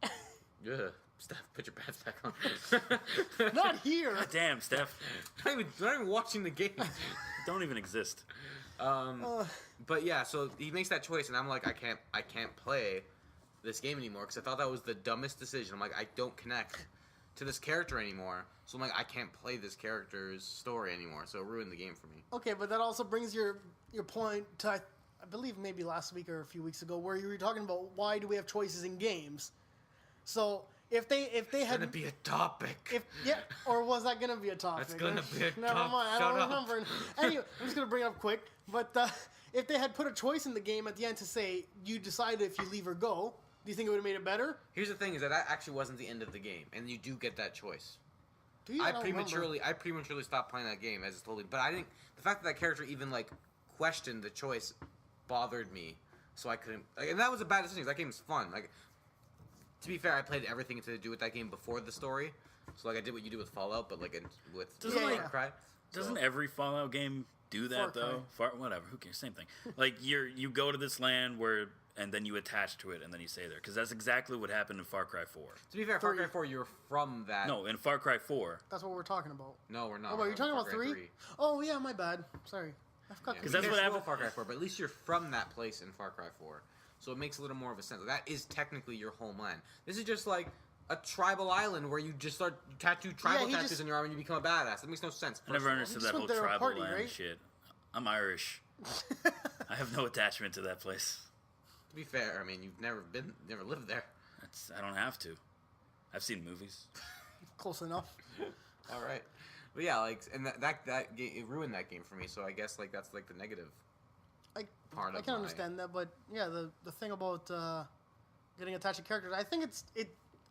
Ugh. Steph, put your pants back on. not here. Damn, Steph. not even watching the game. Don't even exist. But yeah, so he makes that choice, and I'm like, I can't play this game anymore because I thought that was the dumbest decision. I'm like, I don't connect to this character anymore, so I'm like, I can't play this character's story anymore. So it ruined the game for me. Okay, but that also brings your point to I believe maybe last week or a few weeks ago where you were talking about why do we have choices in games. So if they It's had gonna be a topic. or was that gonna be a topic? That's gonna be a Never topic. mind, I Shut don't up. remember. Anyway, I'm just gonna bring it up quick. But if they had put a choice in the game at the end to say you decide if you leave or go, do you think it would have made it better? Here's the thing: is that actually wasn't the end of the game, and you do get that choice. Do you? I don't remember. prematurely stopped playing that game as it's totally. But I didn't. The fact that that character even like questioned the choice bothered me, so I couldn't. And that was a bad decision. That game was fun. Like, to be fair, I played everything to do with that game before the story. So like I did what you do with Fallout, but like with Doesn't, Far like- Cry. Doesn't So- every Fallout game do that Far Cry. though? Whatever, who cares? Same thing. Like you go to this land and then you attach to it and then you stay there because that's exactly what happened in Far Cry 4. To be fair, Far Cry Three. 4, you're from that. No, in Far Cry 4, That's what we're talking about. No, we're not. Oh, We're you're talking Far about Cry 3? Oh, yeah, my bad. Sorry. I forgot. Yeah, 'Cause you that's can't what spoil happened- Far Cry 4, but at least you're from that place in Far Cry 4. So it makes a little more of a sense. That is technically your homeland. This is just like a tribal island where you just start tattoo tribal he tattoos just- on your arm and you become a badass. That makes no sense. I never first of all. understood just that went whole there to tribal party, land right? shit. I'm Irish. I have no attachment to that place. To be fair, I mean, you've never lived there. I don't have to. I've seen movies. Close enough. All right, but yeah, like, and that game, it ruined that game for me. So I guess like that's like the negative part I of can my- understand that, but yeah, the thing about getting attached to characters, I think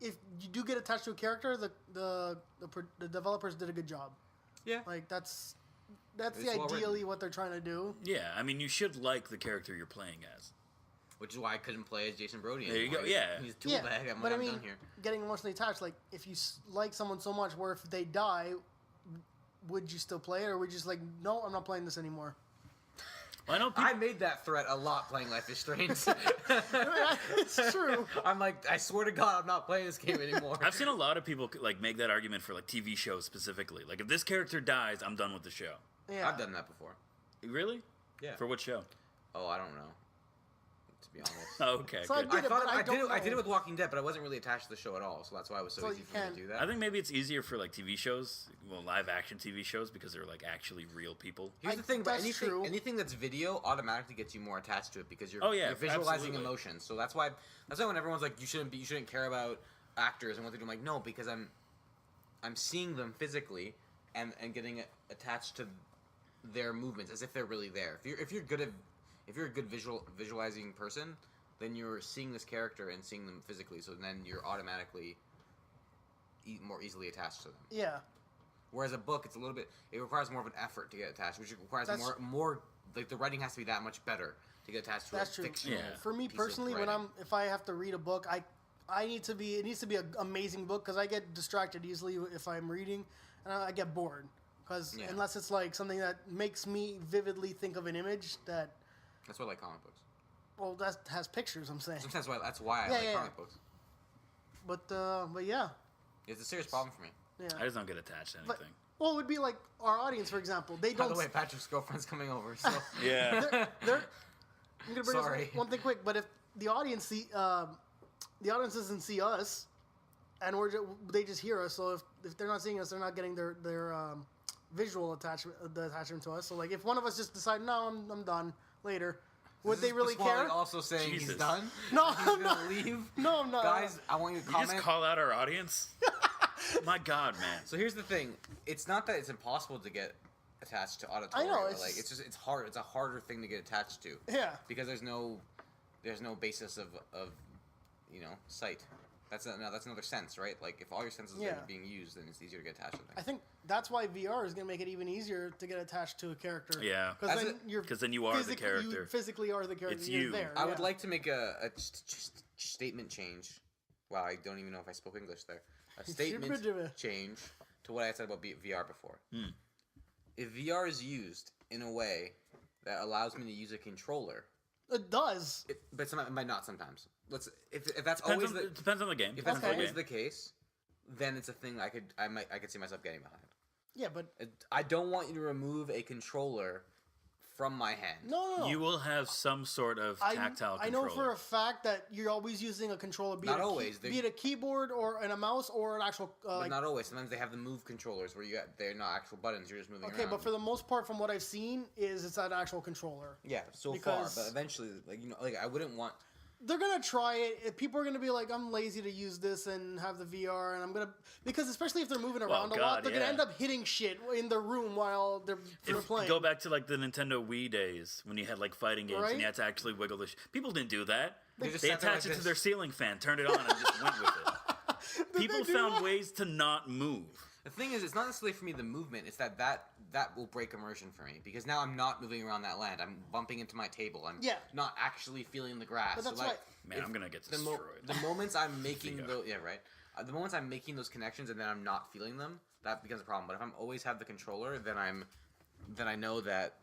if you do get attached to a character, the developers did a good job. Yeah, Like that's It's the well written. ideally what they're trying to do. Yeah, I mean, you should like the character you're playing as. which is why I couldn't play as Jason Brody. There you anymore. go, yeah. He's a tool Yeah, bag. I'm but like, I I'm mean, done here. getting emotionally attached, like if you like someone so much, where if they die, would you still play it, or would you just like, no, I'm not playing this anymore? Well, I know people. I made that threat a lot playing Life is Strange. It's true. I'm like, I swear to God, I'm not playing this game anymore. I've seen a lot of people like make that argument for like TV shows specifically. Like, if this character dies, I'm done with the show. Yeah, I've done that before. Really? Yeah. For what show? Oh, I don't know. To be honest. Oh, okay. So I good. did- I thought but I I did it. don't I did it know. with Walking Dead, but I wasn't really attached to the show at all. So that's why it was so So easy you for me can- to do that. I think maybe it's easier for like TV shows, well, live action TV shows, because they're like actually real people. Here's the thing about that's true. anything that's video automatically gets you more attached to it because you're, Oh, yeah, you're visualizing absolutely. emotions. So that's why when everyone's like you shouldn't care about actors and what they do. I'm like, no, because I'm seeing them physically and getting attached to their movements as if they're really there. If you're a good visualizing person, then you're seeing this character and seeing them physically. So then you're automatically more easily attached to them. Yeah, Whereas a book, it requires more of an effort to get attached, which requires That's- more like the writing has to be that much better to get attached to that's a true. fictional. Yeah. For me piece of personally, writing. if I have to read a book, it needs to be an amazing book because I get distracted easily if I'm reading, and I get bored. Because Yeah. unless it's like something that makes me vividly think of an image that, That's why I like comic books. well, that has pictures. I'm saying, Sometimes that's why I Yeah, like yeah. comic books. but yeah, It's a serious problem for me. Yeah. I just don't get attached to anything. Well, it would be like our audience, for example. They By don't. the way, Patrick's girlfriend's coming over. So Yeah. They're, I'm gonna bring up Sorry. one thing quick, but if the audience the audience doesn't see us, and they just hear us. So if they're not seeing us, they're not getting their visual attachment to us. So like if one of us just decide, no, I'm done later, would they really Pasquale care? also saying Jesus. he's done? No, He's I'm gonna not. leave? No, I'm not. Guys, I want you to You comment. just call out our audience? My God, man. So here's the thing. It's not that it's impossible to get attached to auditorial. I know, Like it's hard. It's a harder thing to get attached to. Yeah. Because there's no basis of sight. That's another sense, right? Like if all your senses Yeah. are being used, then it's easier to get attached to things. I think that's why VR is going to make it even easier to get attached to a character. Yeah. Because then you are the character. You physically are the character. It's You're you. there. I would yeah. like to make a statement change. Wow, I don't even know if I spoke English there. A statement change to what I said about VR before. If VR is used in a way that allows me to use a controller, It does. but not sometimes. If that's Depends always it depends on the game. if that's Okay. always the case, then it's a thing I could see myself getting behind. Yeah, but I don't want you to remove a controller from my hand. no. You will have some sort of tactile I controller. know for a fact that you're always using a controller, be Not it always. be it a keyboard or a mouse or an actual. But not always. Sometimes they have the move controllers where they're not actual buttons. You're just moving around. okay, but for the most part, from what I've seen, it's an actual controller. yeah, so because- far. But eventually, I wouldn't want. They're gonna try it. If people are gonna be like, I'm lazy to use this and have the VR, and I'm gonna because especially if they're moving around a lot, they're gonna end up hitting shit in the room while they're playing. Go back to like the Nintendo Wii days when you had like fighting games Right? and you had to actually wiggle the. People didn't do that. They just They sat there attached like it to this. their ceiling fan, turned it on, and just went with it. People do found that? ways to not move. The thing is, it's not necessarily for me the movement. It's that will break immersion for me because now I'm not moving around that land. I'm bumping into my table. I'm not actually feeling the grass. But that's so, like, why- Man, I'm gonna get destroyed. the moments I'm making those, the moments I'm making those connections and then I'm not feeling them, that becomes a problem. But if I'm always have the controller, then I know that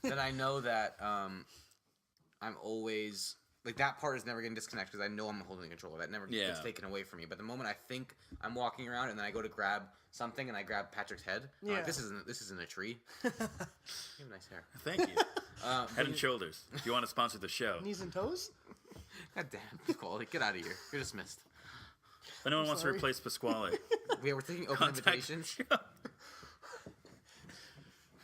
then I know that I'm always like that part is never getting disconnected because I know I'm holding the controller. That never gets taken away from me. But the moment I think I'm walking around and then I go to grab something and I grab Patrick's head, I'm like, this isn't a tree. You have nice hair. Thank you. Head and Shoulders. If you want to sponsor the show, Knees and toes. God damn, Pasquale, get out of here. You're dismissed. if anyone wants to sorry. replace Pasquale, We're taking open contact invitations. the show.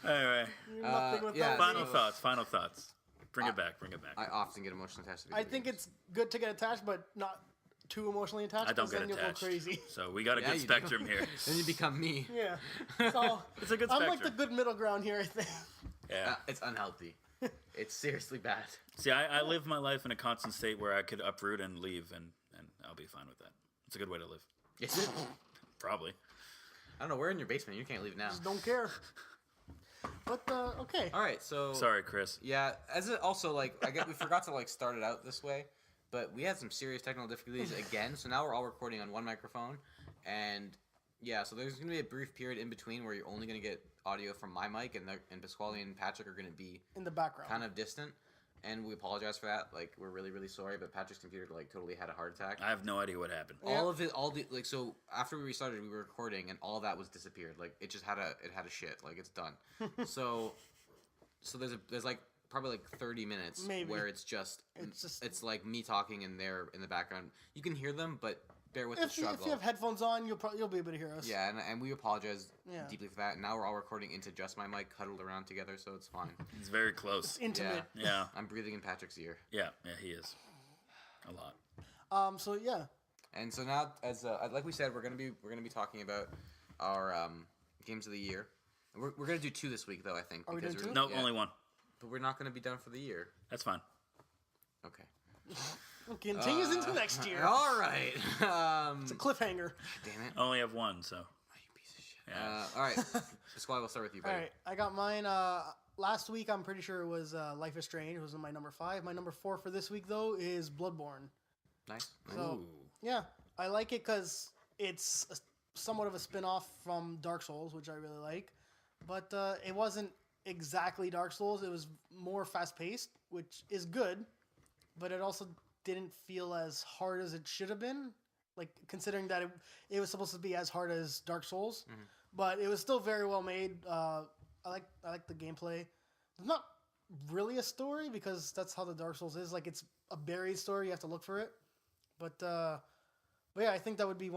All right. Nothing without yeah, Final me. thoughts. Bring it back. Bring it back. I often get emotionally attached to video I think games. it's good to get attached, but not too emotionally attached. I don't 'cause get then you'll attached. go crazy. So we got a Yeah, good you do. spectrum here. Then you become me. Yeah. So It's a good I'm spectrum. like the good middle ground here, I think. Yeah. It's unhealthy. It's seriously bad. See, I live my life in a constant state where I could uproot and leave, and I'll be fine with that. It's a good way to live. Yes. Probably. I don't know. We're in your basement. You can't leave now. Just don't care. But okay. All right. So Sorry, Chris. yeah. As it also we forgot to start it out this way, but we had some serious technical difficulties again. So now we're all recording on one microphone, and yeah. So there's gonna be a brief period in between where you're only gonna get audio from my mic, and Pasquale and Patrick are gonna be In the background. kind of distant. And we apologize for that. Like, we're really, really sorry. But Patrick's computer totally had a heart attack. I have no idea what happened. So after we restarted, we were recording, and all of that was disappeared. Like, it just had a shit. Like, it's done. so there's probably 30 minutes Maybe. where it's just It's like me talking and they're in the background. You can hear them, but bear with the if you struggle. have headphones on, you'll be able to hear us. Yeah, and we apologize Yeah. deeply for that. And now we're all recording into just my mic, huddled around together, so it's fine. It's very close. Intimate. Yeah. I'm breathing in Patrick's ear. Yeah, he is. A lot. So yeah. And so now, as like we said, we're gonna be talking about our games of the year. We're gonna do 2 this week, though. I think. Are we because doing 2? No, yeah, only one. But we're not gonna be done for the year. That's fine. Okay. It continues into next year. All right. It's a cliffhanger. Damn it. I only have one, so. You piece of shit. Yeah. All right. Pasquale, we'll start with you, buddy. All right, I got mine. Last week, I'm pretty sure it was Life is Strange. It was my number 5. My number 4 for this week, though, is Bloodborne. Nice. So, Ooh. yeah, I like it because it's somewhat of a spin-off from Dark Souls, which I really like. But it wasn't exactly Dark Souls. It was more fast-paced, which is good. But it also didn't feel as hard as it should have been. like considering that it was supposed to be as hard as Dark Souls, Mm-hmm. but it was still very well made. I like the gameplay. It's not really a story because that's how the Dark Souls is. Like it's a buried story. You have to look for it. But yeah, I think that would be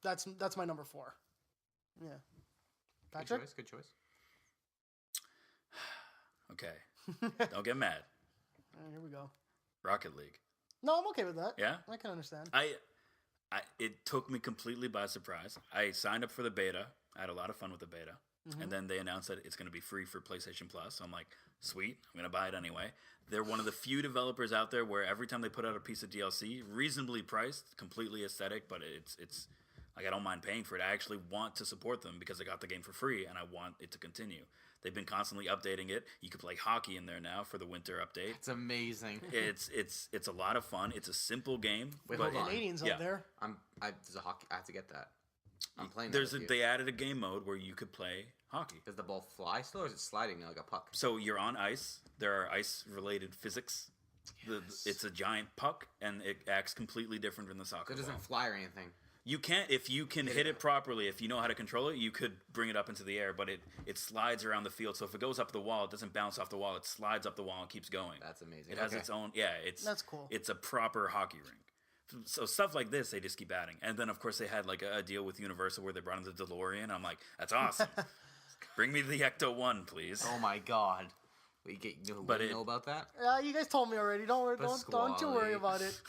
that's my number 4. Yeah. Patrick? Good choice. Okay. Don't get mad. Here we go. Rocket League. No, I'm okay with that. Yeah? I can understand. It took me completely by surprise. I signed up for the beta. I had a lot of fun with the beta. Mm-hmm. And then they announced that it's going to be free for PlayStation Plus. So I'm like, sweet, I'm going to buy it anyway. They're one of the few developers out there where every time they put out a piece of DLC, reasonably priced, completely aesthetic, but it's like I don't mind paying for it. I actually want to support them because I got the game for free and I want it to continue. They've been constantly updating it. You could play hockey in there now for the winter update. It's amazing. It's a lot of fun. It's a simple game. Wait, but hold on. Canadians Yeah. out there. There's a hockey. I have to get that. I'm playing. They added a game mode where you could play hockey. Does the ball fly still, or is it sliding like a puck? So you're on ice. There are ice-related physics. It's a giant puck, and it acts completely different from the soccer It doesn't ball. fly or anything. You can't, if you can hit it properly, if you know how to control it, you could bring it up into the air, but it slides around the field. So if it goes up the wall, it doesn't bounce off the wall. It slides up the wall and keeps going. That's amazing. It has its own, That's cool. It's a proper hockey rink. So stuff like this, they just keep adding. And then, of course, they had like a deal with Universal where they brought in the DeLorean. I'm like, that's awesome. Bring me the Ecto 1, please. Oh my god. We know about that? You guys told me already. Don't worry. Don't you worry Pasquale. about it.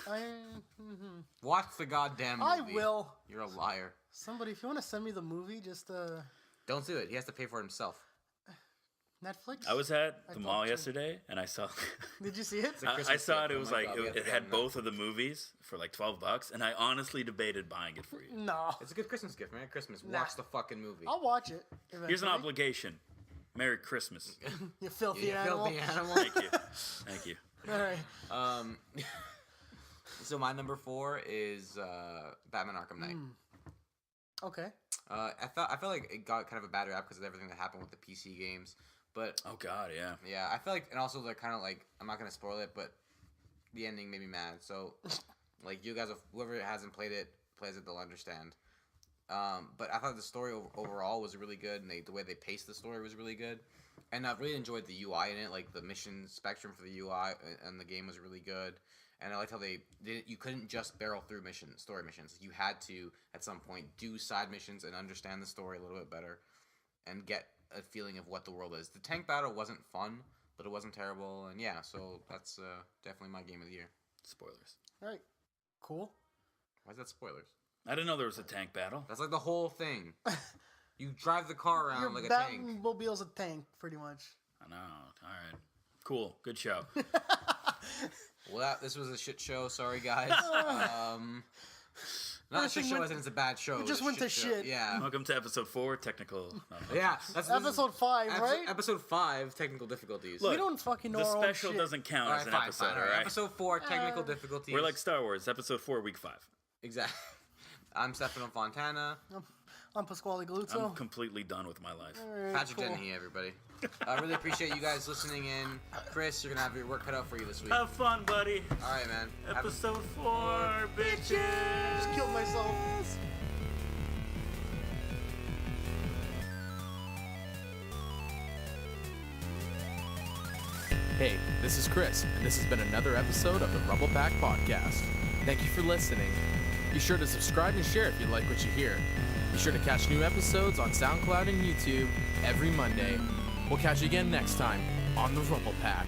Watch the goddamn movie. I will. You're a liar. Somebody, if you want to send me the movie, just Don't do it. He has to pay for it himself. Netflix. I was at the thought mall so. yesterday, and I saw... Did you see it? a I Christmas saw it. gift. It Oh was my like God, we have it to had get both of the movies for like $12, and I honestly debated buying it for you. No. It's a good Christmas gift, man. Christmas. Nah. Watch the fucking movie. I'll watch it. Eventually. Here's an obligation. Merry Christmas. You filthy You animal. filthy animal. Thank you. Thank you. All right. So my number 4 is Batman Arkham Knight. Okay. I feel like it got kind of a bad rap because of everything that happened with the PC games. But Oh God, yeah. yeah, I feel like, and also they're kind of like, I'm not gonna spoil it, but the ending made me mad. So, like, you guys, whoever hasn't played it, plays it, they'll understand. But I thought the story overall was really good, and the way they paced the story was really good. And I really enjoyed the UI in it, like the mission spectrum for the UI and the game was really good. And I liked how you couldn't just barrel through story missions. You had to, at some point, do side missions and understand the story a little bit better and get a feeling of what the world is. The tank battle wasn't fun, but it wasn't terrible. And yeah, so that's definitely my game of the year. Spoilers. All right. Cool. Why is that spoilers? I didn't know there was a tank battle. That's like the whole thing. You drive the car around Your like a tank. Batmobile's a tank, pretty much. I know. All right. Cool. Good show. Well, this was a shit show. Sorry, guys. Not a shit show as in it's a bad show. We just It was went a to show. shit. Yeah. Welcome to episode 4, technical. Yeah. That's Episode 5, right? Episode 5, technical difficulties. Look, we don't fucking know The our own special shit. doesn't count All as right, an fine, episode, fine. all right? Episode 4, technical difficulties. We're like Star Wars, episode 4, week 5. Exactly. I'm Stefano Fontana. I'm Pasquale Galuzzo. I'm completely done with my life. All right, Patrick cool. Dennehy, everybody. I really appreciate you guys listening in. Chris, you're going to have your work cut out for you this week. Have fun, buddy. All right, man. Episode 4, bitches. Just killed myself. Hey, this is Chris, and this has been another episode of the RumblePac podcast. Thank you for listening. Be sure to subscribe and share if you like what you hear. Be sure to catch new episodes on SoundCloud and YouTube every Monday. We'll catch you again next time on the RumblePac.